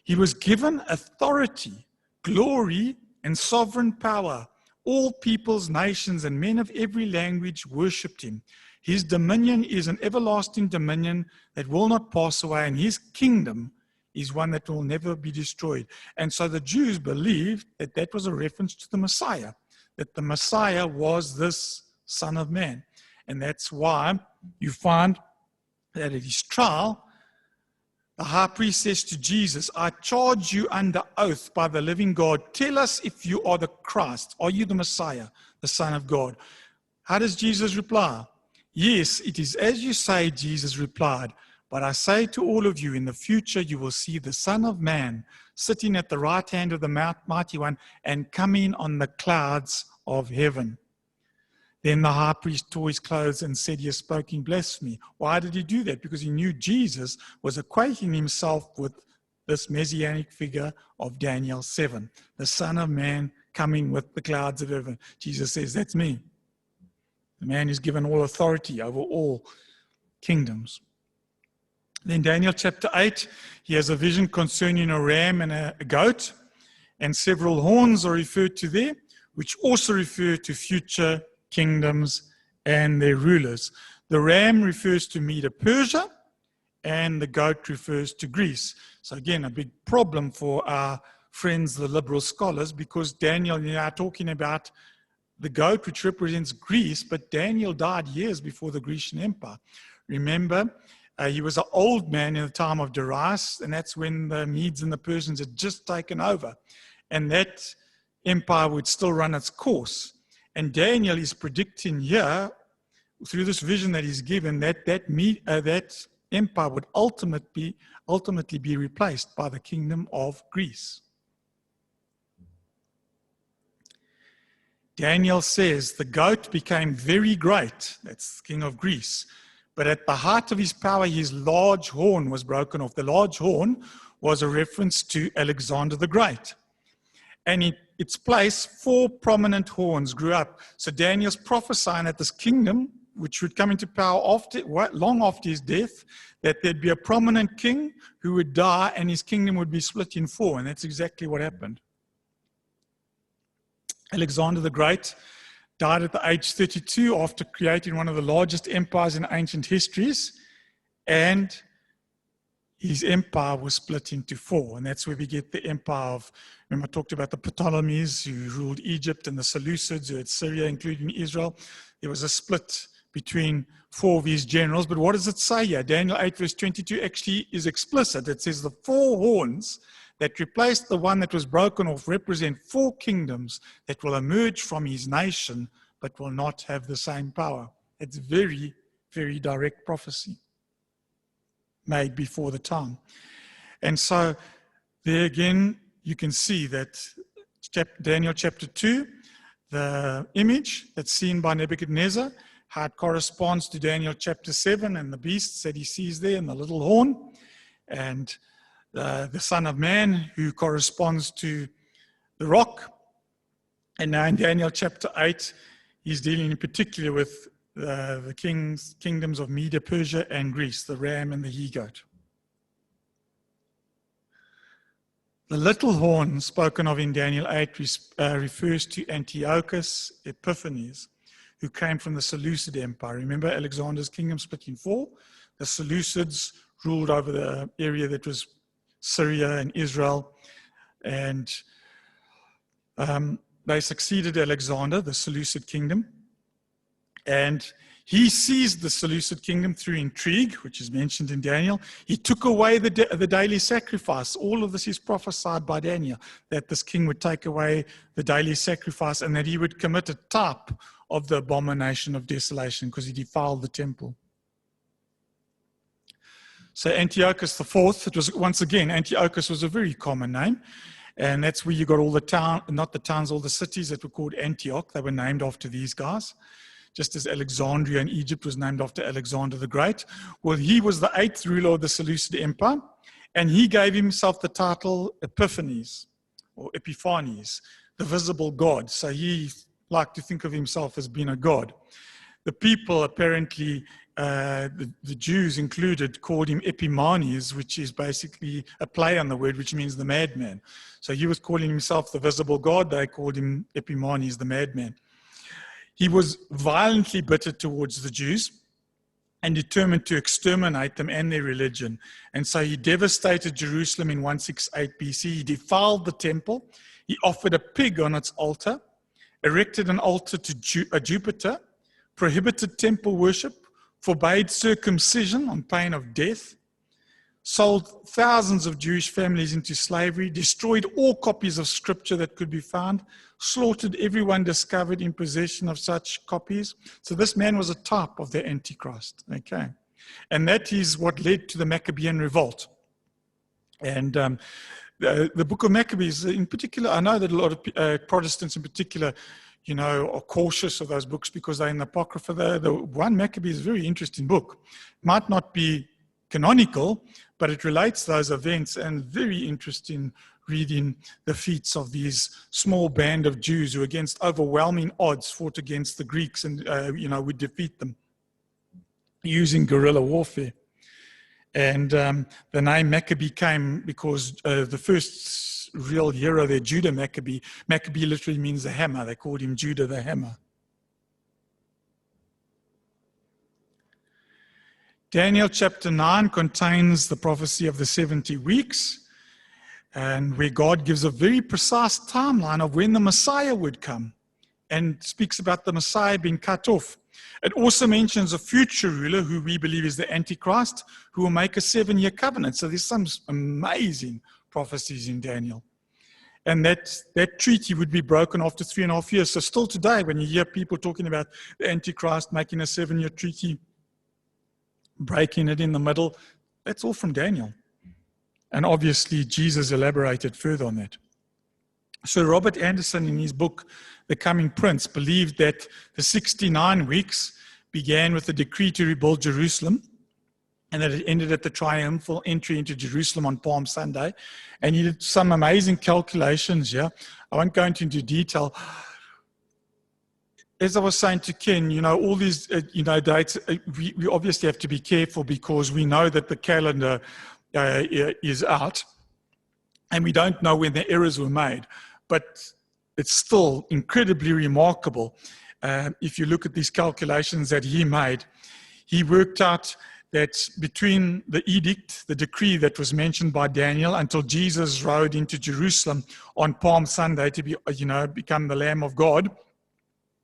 He was given authority, glory, and sovereign power. All peoples, nations, and men of every language worshipped him. His dominion is an everlasting dominion that will not pass away, and his kingdom is one that will never be destroyed. And so the Jews believed that that was a reference to the Messiah, that the Messiah was this Son of Man. And that's why you find that at his trial, the high priest says to Jesus, I charge you under oath by the living God, tell us if you are the Christ. Are you the Messiah, the Son of God? How does Jesus reply? Yes, it is as you say, Jesus replied. But I say to all of you, in the future you will see the Son of Man sitting at the right hand of the Mighty One and coming on the clouds of heaven. Then the high priest tore his clothes and said he has spoken blasphemy. Why did he do that? Because he knew Jesus was equating himself with this messianic figure of Daniel 7, the Son of Man coming with the clouds of heaven. Jesus says, that's me. The man who's given all authority over all kingdoms. Then Daniel chapter 8, he has a vision concerning a ram and a goat, and several horns are referred to there, which also refer to future kingdoms and their rulers. The ram refers to Medo-Persia, and the goat refers to Greece. So again, a big problem for our friends, the liberal scholars, because Daniel, are talking about the goat, which represents Greece, but Daniel died years before the Grecian Empire. Remember, he was an old man in the time of Darius, and that's when the Medes and the Persians had just taken over. And that empire would still run its course. And Daniel is predicting here, through this vision that he's given, that empire would ultimately be replaced by the kingdom of Greece. Daniel says the goat became very great, that's the king of Greece, but at the height of his power, his large horn was broken off. The large horn was a reference to Alexander the Great. And in its place, 4 prominent horns grew up. So Daniel's prophesying that this kingdom, which would come into power long after his death, that there'd be a prominent king who would die and his kingdom would be split in 4. And that's exactly what happened. Alexander the Great died at the age 32 after creating one of the largest empires in ancient histories. And his empire was split into four, and that's where we get the empire of, remember I talked about the Ptolemies who ruled Egypt and the Seleucids who had Syria, including Israel. There was a split between four of his generals, but what does it say here? Daniel 8 verse 22 actually is explicit. It says the four horns that replaced the one that was broken off represent four kingdoms that will emerge from his nation but will not have the same power. It's very, very direct prophecy made before the time. And so there again, you can see that Daniel chapter 2, the image that's seen by Nebuchadnezzar, how it corresponds to Daniel chapter 7 and the beasts that he sees there and the little horn, and the Son of Man who corresponds to the rock. And now in Daniel chapter 8, he's dealing in particular with the kingdoms of Media, Persia, and Greece, the ram and the he-goat. The little horn spoken of in Daniel 8 refers to Antiochus Epiphanes, who came from the Seleucid Empire. Remember, Alexander's kingdom split in four. The Seleucids ruled over the area that was Syria and Israel, and they succeeded Alexander, the Seleucid kingdom. And he seized the Seleucid kingdom through intrigue, which is mentioned in Daniel. He took away the daily sacrifice. All of this is prophesied by Daniel, that this king would take away the daily sacrifice and that he would commit a type of the abomination of desolation because he defiled the temple. So Antiochus IV, it was, once again, Antiochus was a very common name. And that's where you got all the all the cities that were called Antioch. They were named after these guys. Just as Alexandria in Egypt was named after Alexander the Great. Well, he was the 8th ruler of the Seleucid Empire, and he gave himself the title Epiphanes, or Epiphanes, the visible God. So he liked to think of himself as being a god. The people apparently, the Jews included, called him Epimanes, which is basically a play on the word, which means the madman. So he was calling himself the visible God. They called him Epimanes, the madman. He was violently bitter towards the Jews and determined to exterminate them and their religion. And so he devastated Jerusalem in 168 BC. He defiled the temple. He offered a pig on its altar, erected an altar to Jupiter, prohibited temple worship, forbade circumcision on pain of death, sold thousands of Jewish families into slavery, destroyed all copies of scripture that could be found, slaughtered everyone discovered in possession of such copies. So this man was a type of the Antichrist, okay? And that is what led to the Maccabean Revolt. And the book of Maccabees in particular, I know that a lot of Protestants in particular, you know, are cautious of those books because they're in the Apocrypha. The one Maccabee is a very interesting book. Might not be canonical, but it relates those events, and very interesting reading the feats of these small band of Jews who against overwhelming odds fought against the Greeks and, you know, would defeat them using guerrilla warfare. And the name Maccabee came because the first real hero there, Judah Maccabee literally means the hammer. They called him Judah the Hammer. Daniel chapter 9 contains the prophecy of the 70 weeks, and where God gives a very precise timeline of when the Messiah would come and speaks about the Messiah being cut off. It also mentions a future ruler who we believe is the Antichrist, who will make a 7-year covenant. So there's some amazing prophecies in Daniel. And that treaty would be broken after 3.5 years. So still today, when you hear people talking about the Antichrist making a 7-year treaty, breaking it in the middle, that's all from Daniel. And obviously, Jesus elaborated further on that. So Robert Anderson, in his book, The Coming Prince, believed that the 69 weeks began with the decree to rebuild Jerusalem, and that it ended at the triumphal entry into Jerusalem on Palm Sunday. And he did some amazing calculations here. I won't go into detail. As I was saying to Ken, you know, all these, dates, we obviously have to be careful because we know that the calendar is out and we don't know when the errors were made. But it's still incredibly remarkable. If you look at these calculations that he made, he worked out that between the edict, the decree that was mentioned by Daniel, until Jesus rode into Jerusalem on Palm Sunday to be, become the Lamb of God,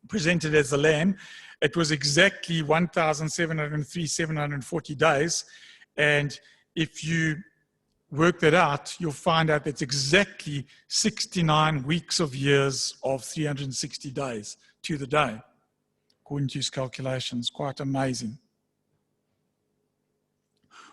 presented as the Lamb, it was exactly 740 days. And if you work that out, you'll find out that's exactly 69 weeks of years of 360 days to the day, according to his calculations. Quite amazing.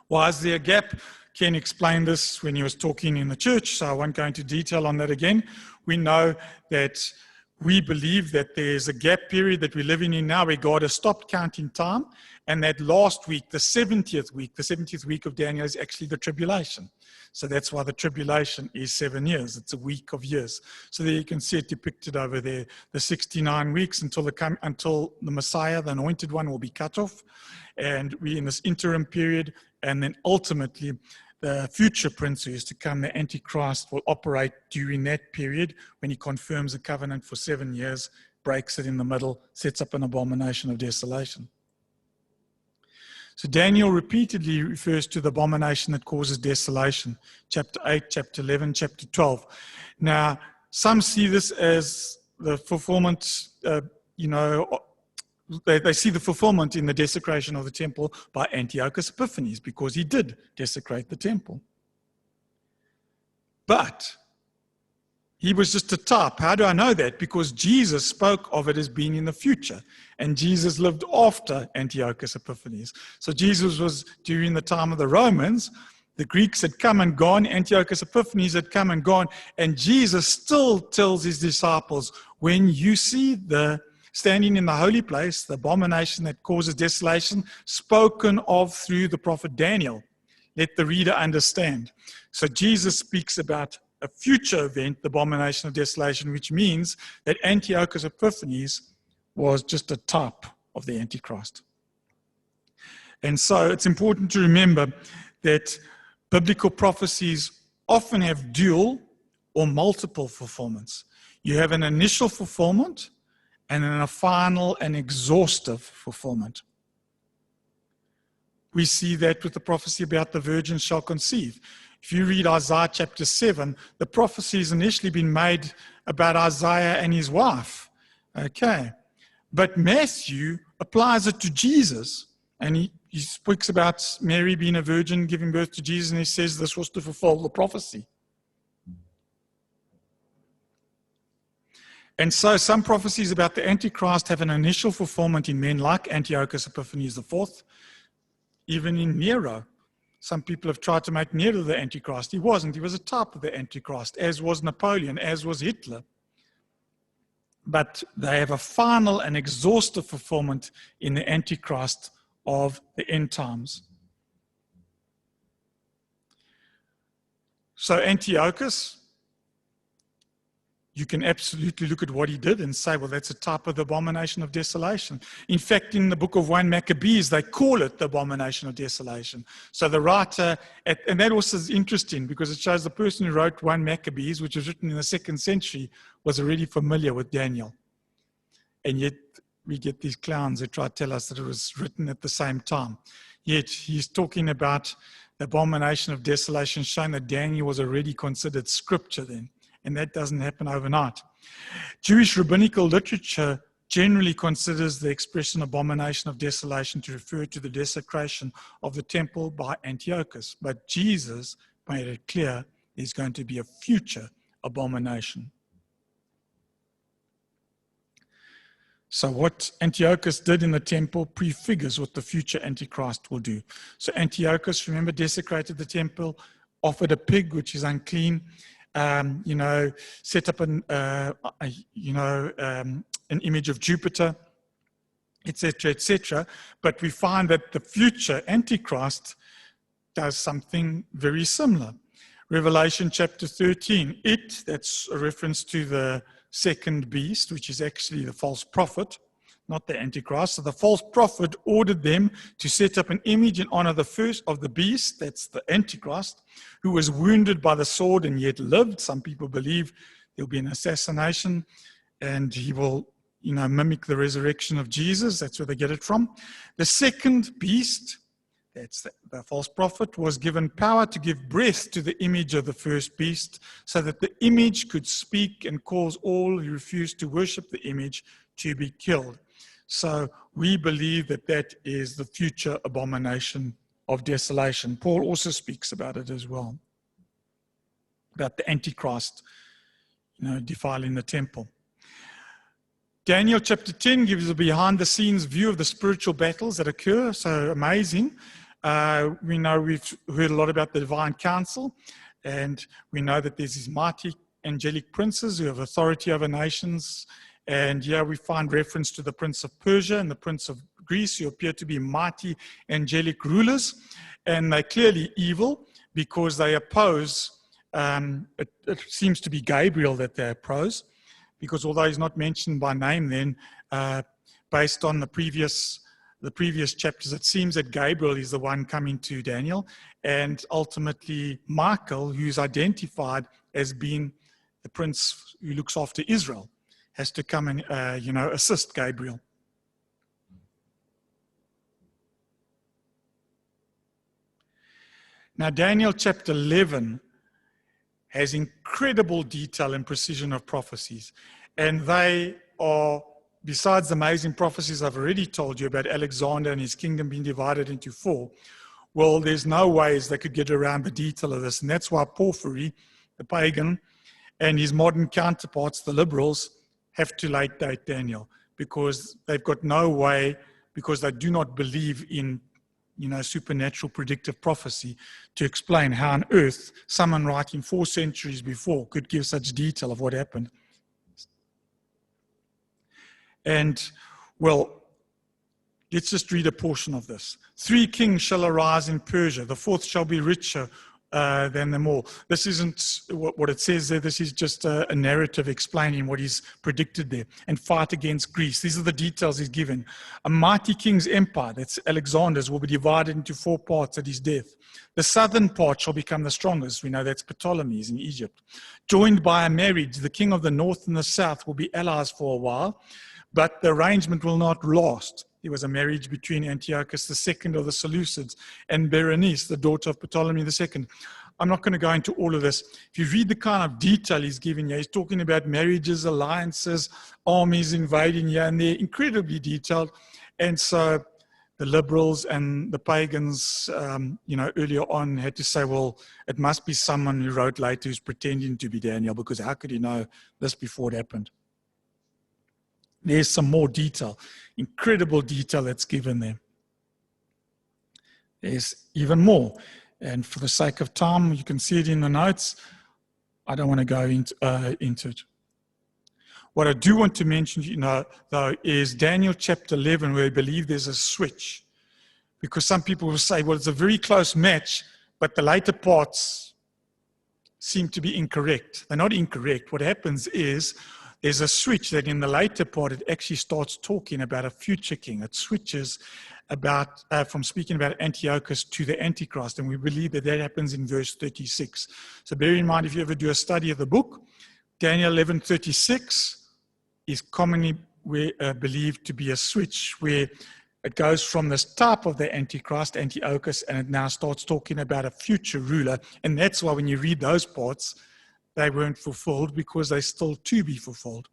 Why is there a gap? Ken explained this when he was talking in the church, so I won't go into detail on that again. We know that we believe that there's a gap period that we're living in now where God has stopped counting time, and that last week, the 70th week of Daniel is actually the tribulation. So that's why the tribulation is 7 years. It's a week of years. So there you can see it depicted over there, the 69 weeks until the Messiah, the anointed one, will be cut off. And we're in this interim period, and then ultimately the future prince who is to come, the Antichrist, will operate during that period when he confirms a covenant for 7 years, breaks it in the middle, sets up an abomination of desolation. So Daniel repeatedly refers to the abomination that causes desolation. Chapter 8, chapter 11, chapter 12. Now, some see this as the fulfillment, they see the fulfillment in the desecration of the temple by Antiochus Epiphanes, because he did desecrate the temple. But he was just a type. How do I know that? Because Jesus spoke of it as being in the future. And Jesus lived after Antiochus Epiphanes. So Jesus was during the time of the Romans. The Greeks had come and gone. Antiochus Epiphanes had come and gone. And Jesus still tells his disciples, when you see standing in the holy place, the abomination that causes desolation, spoken of through the prophet Daniel, let the reader understand. So Jesus speaks about a future event, the abomination of desolation, which means that Antiochus Epiphanes was just a type of the Antichrist. And so it's important to remember that biblical prophecies often have dual or multiple fulfillments. You have an initial fulfillment and then a final and exhaustive fulfillment. We see that with the prophecy about the virgin shall conceive. If you read Isaiah chapter 7, the prophecy has initially been made about Isaiah and his wife. Okay. But Matthew applies it to Jesus, and he speaks about Mary being a virgin, giving birth to Jesus, and he says this was to fulfill the prophecy. And so some prophecies about the Antichrist have an initial fulfillment in men like Antiochus Epiphanes IV, even in Nero. Some people have tried to make Nero the Antichrist. He wasn't. He was a type of the Antichrist, as was Napoleon, as was Hitler. But they have a final and exhaustive fulfillment in the Antichrist of the end times. So Antiochus, you can absolutely look at what he did and say, well, that's a type of the abomination of desolation. In fact, in the book of 1 Maccabees, they call it the abomination of desolation. So the writer, and that also is interesting because it shows the person who wrote 1 Maccabees, which was written in the 2nd century, was already familiar with Daniel. And yet we get these clowns who try to tell us that it was written at the same time. Yet he's talking about the abomination of desolation, showing that Daniel was already considered scripture then. And that doesn't happen overnight. Jewish rabbinical literature generally considers the expression abomination of desolation to refer to the desecration of the temple by Antiochus. But Jesus made it clear there's going to be a future abomination. So what Antiochus did in the temple prefigures what the future Antichrist will do. So Antiochus, remember, desecrated the temple, offered a pig, which is unclean, set up an image of Jupiter, etc., etc. But we find that the future Antichrist does something very similar. Revelation chapter 13, that's a reference to the second beast, which is actually the false prophet, not the Antichrist. So the false prophet ordered them to set up an image in honor of the first of the beast, that's the Antichrist, who was wounded by the sword and yet lived. Some people believe there'll be an assassination and he will, mimic the resurrection of Jesus. That's where they get it from. The second beast, that's the false prophet, was given power to give breath to the image of the first beast, so that the image could speak and cause all who refused to worship the image to be killed. So we believe that that is the future abomination of desolation. Paul also speaks about it as well, about the Antichrist, defiling the temple. Daniel chapter 10 gives a behind-the-scenes view of the spiritual battles that occur. So amazing. We know we've heard a lot about the divine council, and we know that there's these mighty angelic princes who have authority over nations. And here we find reference to the prince of Persia and the prince of Greece, who appear to be mighty angelic rulers. And they're clearly evil because they oppose, it seems to be Gabriel that they oppose, because although he's not mentioned by name then, based on the previous chapters, it seems that Gabriel is the one coming to Daniel, and ultimately Michael, who's identified as being the prince who looks after Israel, has to come and assist Gabriel. Now Daniel chapter 11 has incredible detail and precision of prophecies, and they are, besides the amazing prophecies I've already told you about Alexander and his kingdom being divided into 4, well, there's no ways they could get around the detail of this, and that's why Porphyry, the pagan, and his modern counterparts, the liberals, have to late date Daniel, because they've got no way, because they do not believe in supernatural predictive prophecy, to explain how on earth someone writing 4 centuries before could give such detail of what happened. And, well, let's just read a portion of this. 3 kings shall arise in Persia. The 4th shall be richer than them all. This isn't what it says there. This is just a narrative explaining what he's predicted there. And fight against Greece. These are the details he's given. A mighty king's empire, that's Alexander's, will be divided into 4 parts at his death. The southern part shall become the strongest. We know that's Ptolemy's in Egypt. Joined by a marriage, the king of the north and the south will be allies for a while, but the arrangement will not last. There was a marriage between Antiochus II of the Seleucids and Berenice, the daughter of Ptolemy II. I'm not going to go into all of this. If you read the kind of detail he's giving here, he's talking about marriages, alliances, armies invading here, and they're incredibly detailed. And so the liberals and the pagans, earlier on had to say, well, it must be someone who wrote later who's pretending to be Daniel, because how could he know this before it happened? There's some more detail, incredible detail that's given there. There's even more. And for the sake of time, you can see it in the notes. I don't want to go into it. What I do want to mention, though, is Daniel chapter 11, where I believe there's a switch. Because some people will say, well, it's a very close match, but the later parts seem to be incorrect. They're not incorrect. What happens is, there's a switch that in the later part, it actually starts talking about a future king. It switches about from speaking about Antiochus to the Antichrist, and we believe that that happens in verse 36. So bear in mind, if you ever do a study of the book, Daniel 11:36 is commonly believed to be a switch where it goes from this type of the Antichrist, Antiochus, and it now starts talking about a future ruler. And that's why when you read those parts, they weren't fulfilled, because they're still to be fulfilled.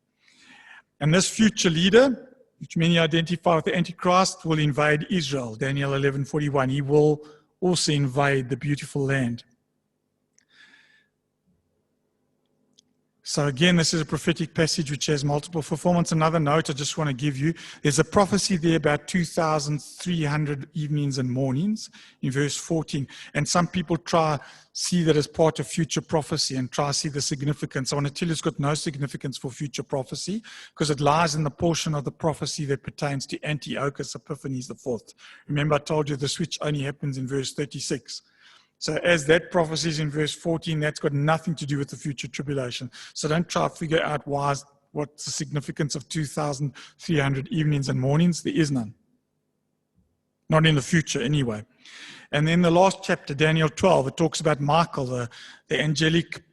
And this future leader, which many identify with the Antichrist, will invade Israel. Daniel 11:41. He will also invade the beautiful land. So again, this is a prophetic passage which has multiple fulfillments. Another note I just want to give you, there's a prophecy there about 2,300 evenings and mornings in verse 14. And some people try see that as part of future prophecy and try to see the significance. I want to tell you it's got no significance for future prophecy, because it lies in the portion of the prophecy that pertains to Antiochus Epiphanes IV. Remember, I told you the switch only happens in verse 36. So as that prophecy is in verse 14, that's got nothing to do with the future tribulation. So don't try to figure out what's the significance of 2,300 evenings and mornings. There is none. Not in the future anyway. And then the last chapter, Daniel 12, it talks about Michael, the angelic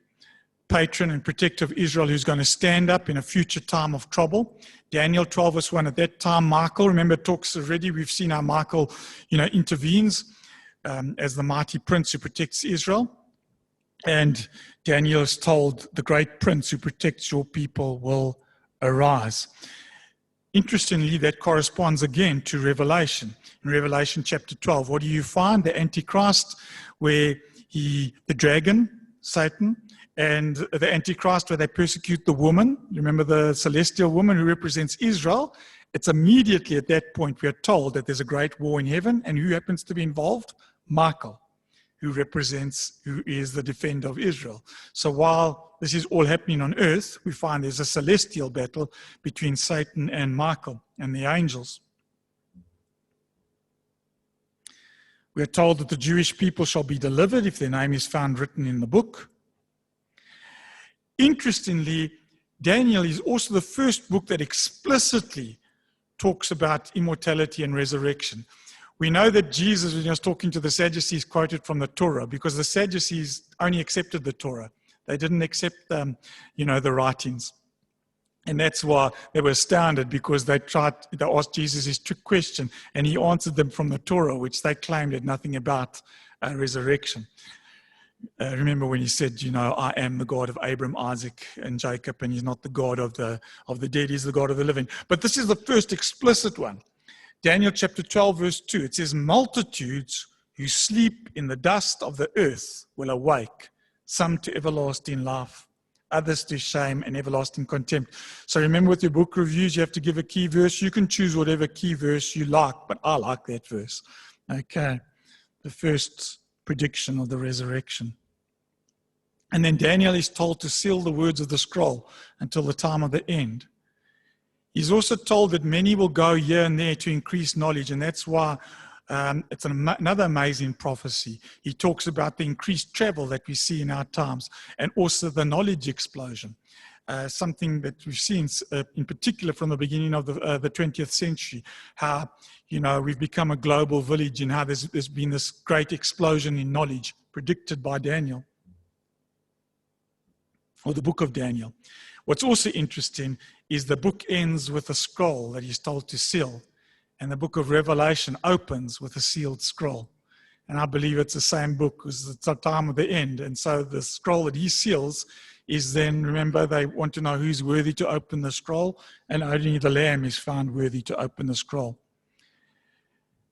patron and protector of Israel, who's going to stand up in a future time of trouble. Daniel 12 verse 1, at that time Michael, remember it talks already, we've seen how Michael intervenes. as the mighty prince who protects Israel. And Daniel is told, the great prince who protects your people will arise. Interestingly, that corresponds again to Revelation. In Revelation chapter 12, what do you find? The Antichrist, where the dragon, Satan, and the Antichrist, where they persecute the woman. Remember the celestial woman who represents Israel? It's immediately at that point we are told that there's a great war in heaven, and who happens to be involved? Michael, who is the defender of Israel. So while this is all happening on earth, we find there's a celestial battle between Satan and Michael and the angels. We are told that the Jewish people shall be delivered if their name is found written in the book. Interestingly, Daniel is also the first book that explicitly talks about immortality and resurrection. We know that Jesus, when he was talking to the Sadducees, quoted from the Torah, because the Sadducees only accepted the Torah. They didn't accept, the writings. And that's why they were astounded, because they asked Jesus this trick question, and he answered them from the Torah, which they claimed had nothing about resurrection. Remember when he said, I am the God of Abraham, Isaac, and Jacob, and he's not the God of the dead, he's the God of the living. But this is the first explicit one. Daniel chapter 12, verse 2, it says, multitudes who sleep in the dust of the earth will awake, some to everlasting life, others to shame and everlasting contempt. So remember, with your book reviews, you have to give a key verse. You can choose whatever key verse you like, but I like that verse. Okay, the first prediction of the resurrection. And then Daniel is told to seal the words of the scroll until the time of the end. He's also told that many will go here and there to increase knowledge, and that's why it's another amazing prophecy. He talks about the increased travel that we see in our times, and also the knowledge explosion, something that we've seen in particular from the beginning of the 20th century, how we've become a global village, and how there's been this great explosion in knowledge predicted by Daniel, or the book of Daniel. What's also interesting is the book ends with a scroll that he's told to seal, and the book of Revelation opens with a sealed scroll. And I believe it's the same book, because it's the time of the end. And so the scroll that he seals is then, remember, they want to know who's worthy to open the scroll, and only the Lamb is found worthy to open the scroll.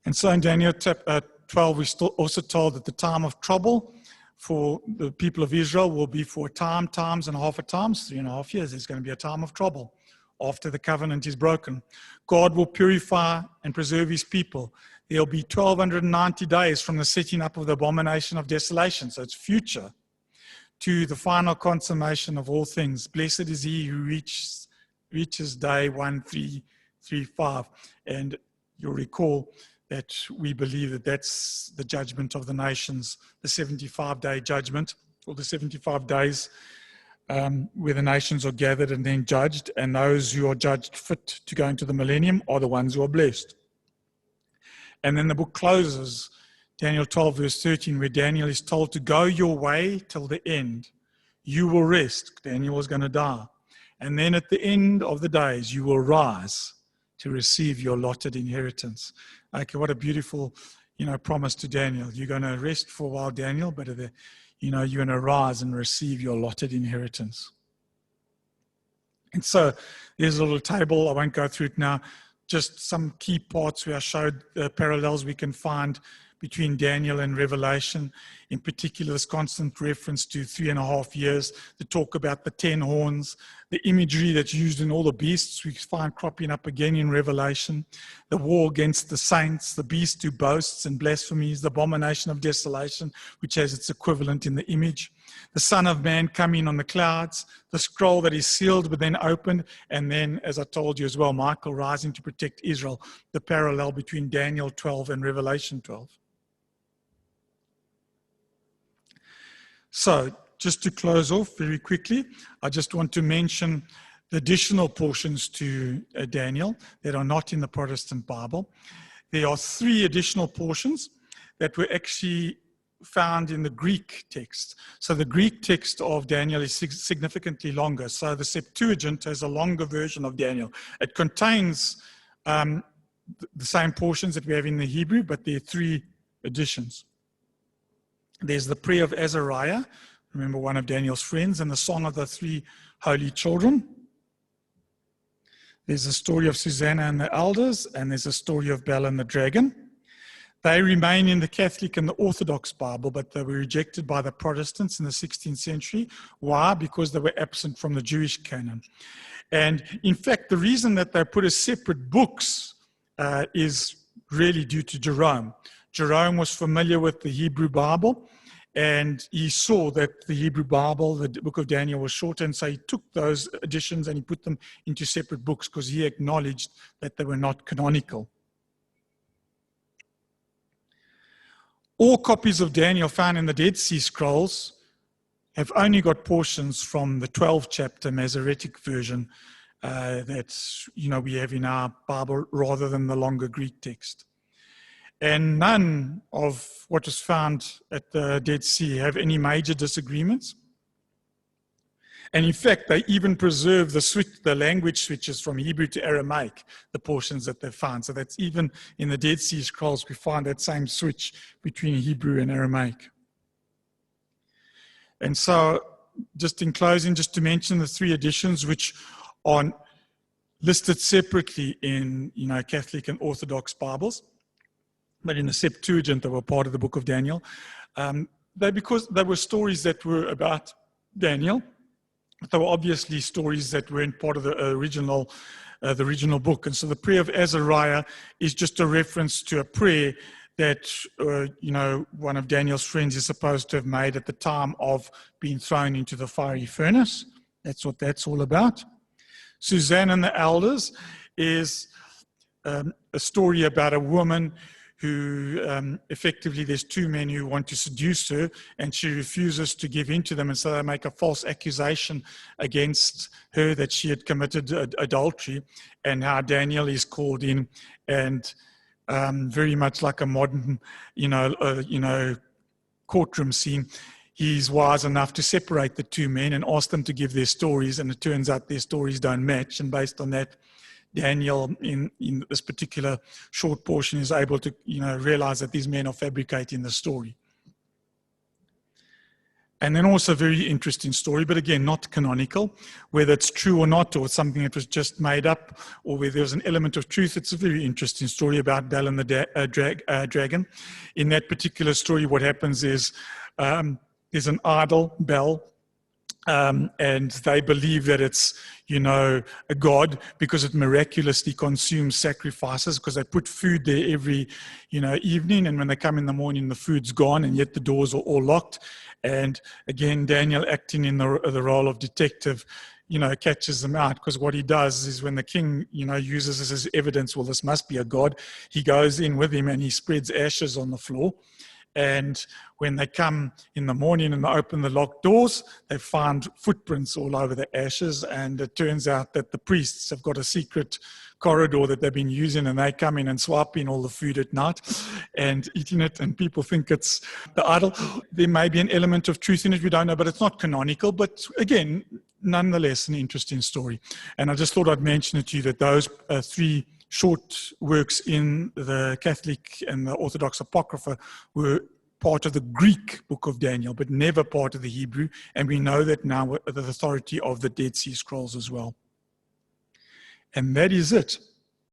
And so in Daniel 12, we're still also told that the time of trouble for the people of Israel will be for a time, times and a half a times, 3.5 years. There's going to be a time of trouble after the covenant is broken. God will purify and preserve his people. There'll be 1,290 days from the setting up of the abomination of desolation. So it's future, to the final consummation of all things. Blessed is he who reaches day 1335. And you'll recall that we believe that that's the judgment of the nations, the 75-day judgment, or the 75 days where the nations are gathered and then judged, and those who are judged fit to go into the millennium are the ones who are blessed. And then the book closes, Daniel 12, verse 13, where Daniel is told to go your way till the end. You will rest. Daniel was going to die. And then at the end of the days, you will rise to receive your allotted inheritance. Okay, what a beautiful, promise to Daniel. You're going to rest for a while, Daniel, but you're going to rise and receive your allotted inheritance. And so there's a little table. I won't go through it now. Just some key parts where I showed the parallels we can find between Daniel and Revelation. In particular, this constant reference to 3.5 years, the talk about the 10 horns, the imagery that's used in all the beasts we find cropping up again in Revelation, the war against the saints, the beast who boasts and blasphemies, the abomination of desolation, which has its equivalent in the image, the Son of Man coming on the clouds, the scroll that is sealed but then opened, and then, as I told you as well, Michael rising to protect Israel, the parallel between Daniel 12 and Revelation 12. So, just to close off very quickly, I just want to mention the additional portions to Daniel that are not in the Protestant Bible. There are 3 additional portions that were actually found in the Greek text. So the Greek text of Daniel is significantly longer. So the Septuagint has a longer version of Daniel. It contains the same portions that we have in the Hebrew, but there are 3 additions. There's the Prayer of Azariah, remember one of Daniel's friends, and the Song of the Three Holy Children. There's a story of Susanna and the elders, and there's a story of Bel and the dragon. They remain in the Catholic and the Orthodox Bible, but they were rejected by the Protestants in the 16th century. Why? Because they were absent from the Jewish canon. And in fact, the reason that they put as separate books is really due to Jerome. Jerome was familiar with the Hebrew Bible, and he saw that the Hebrew Bible, the book of Daniel, was shorter, and so he took those editions and he put them into separate books because he acknowledged that they were not canonical. All copies of Daniel found in the Dead Sea Scrolls have only got portions from the 12th chapter Masoretic version that we have in our Bible rather than the longer Greek text. And none of what was found at the Dead Sea have any major disagreements. And in fact, they even preserve the language switches from Hebrew to Aramaic, the portions that they found. So that's even in the Dead Sea Scrolls, we find that same switch between Hebrew and Aramaic. And so, just in closing, just to mention the 3 editions which are listed separately in Catholic and Orthodox Bibles, but in the Septuagint they were part of the book of Daniel. Because they were stories that were about Daniel, but they were obviously stories that weren't part of the original book. And so the Prayer of Azariah is just a reference to a prayer that one of Daniel's friends is supposed to have made at the time of being thrown into the fiery furnace. That's what that's all about. Susanna and the elders is a story about a woman who effectively, there's 2 men who want to seduce her, and she refuses to give in to them, and so they make a false accusation against her that she had committed adultery, and how Daniel is called in, and very much like a modern, courtroom scene, he's wise enough to separate the 2 men and ask them to give their stories, and it turns out their stories don't match, and based on that, Daniel, in this particular short portion, is able to, realize that these men are fabricating the story. And then also a very interesting story, but again, not canonical, whether it's true or not, or something that was just made up, or where there's an element of truth. It's a very interesting story about Bel and the dragon. In that particular story, what happens is there's an idol, Bel, and they believe that it's, a god because it miraculously consumes sacrifices, because they put food there every, evening, and when they come in the morning, the food's gone, and yet the doors are all locked. And again, Daniel, acting in the role of detective, catches them out, because what he does is when the king, uses this as evidence, well, this must be a god, he goes in with him and he spreads ashes on the floor. And when they come in the morning and they open the locked doors, they find footprints all over the ashes. And it turns out that the priests have got a secret corridor that they've been using, and they come in and swap in all the food at night and eating it. And people think it's the idol. There may be an element of truth in it, we don't know, but it's not canonical. But again, nonetheless, an interesting story. And I just thought I'd mention it to you that those 3 short works in the Catholic and the Orthodox Apocrypha were part of the Greek book of Daniel, but never part of the Hebrew. And we know that now with the authority of the Dead Sea Scrolls as well. And that is it.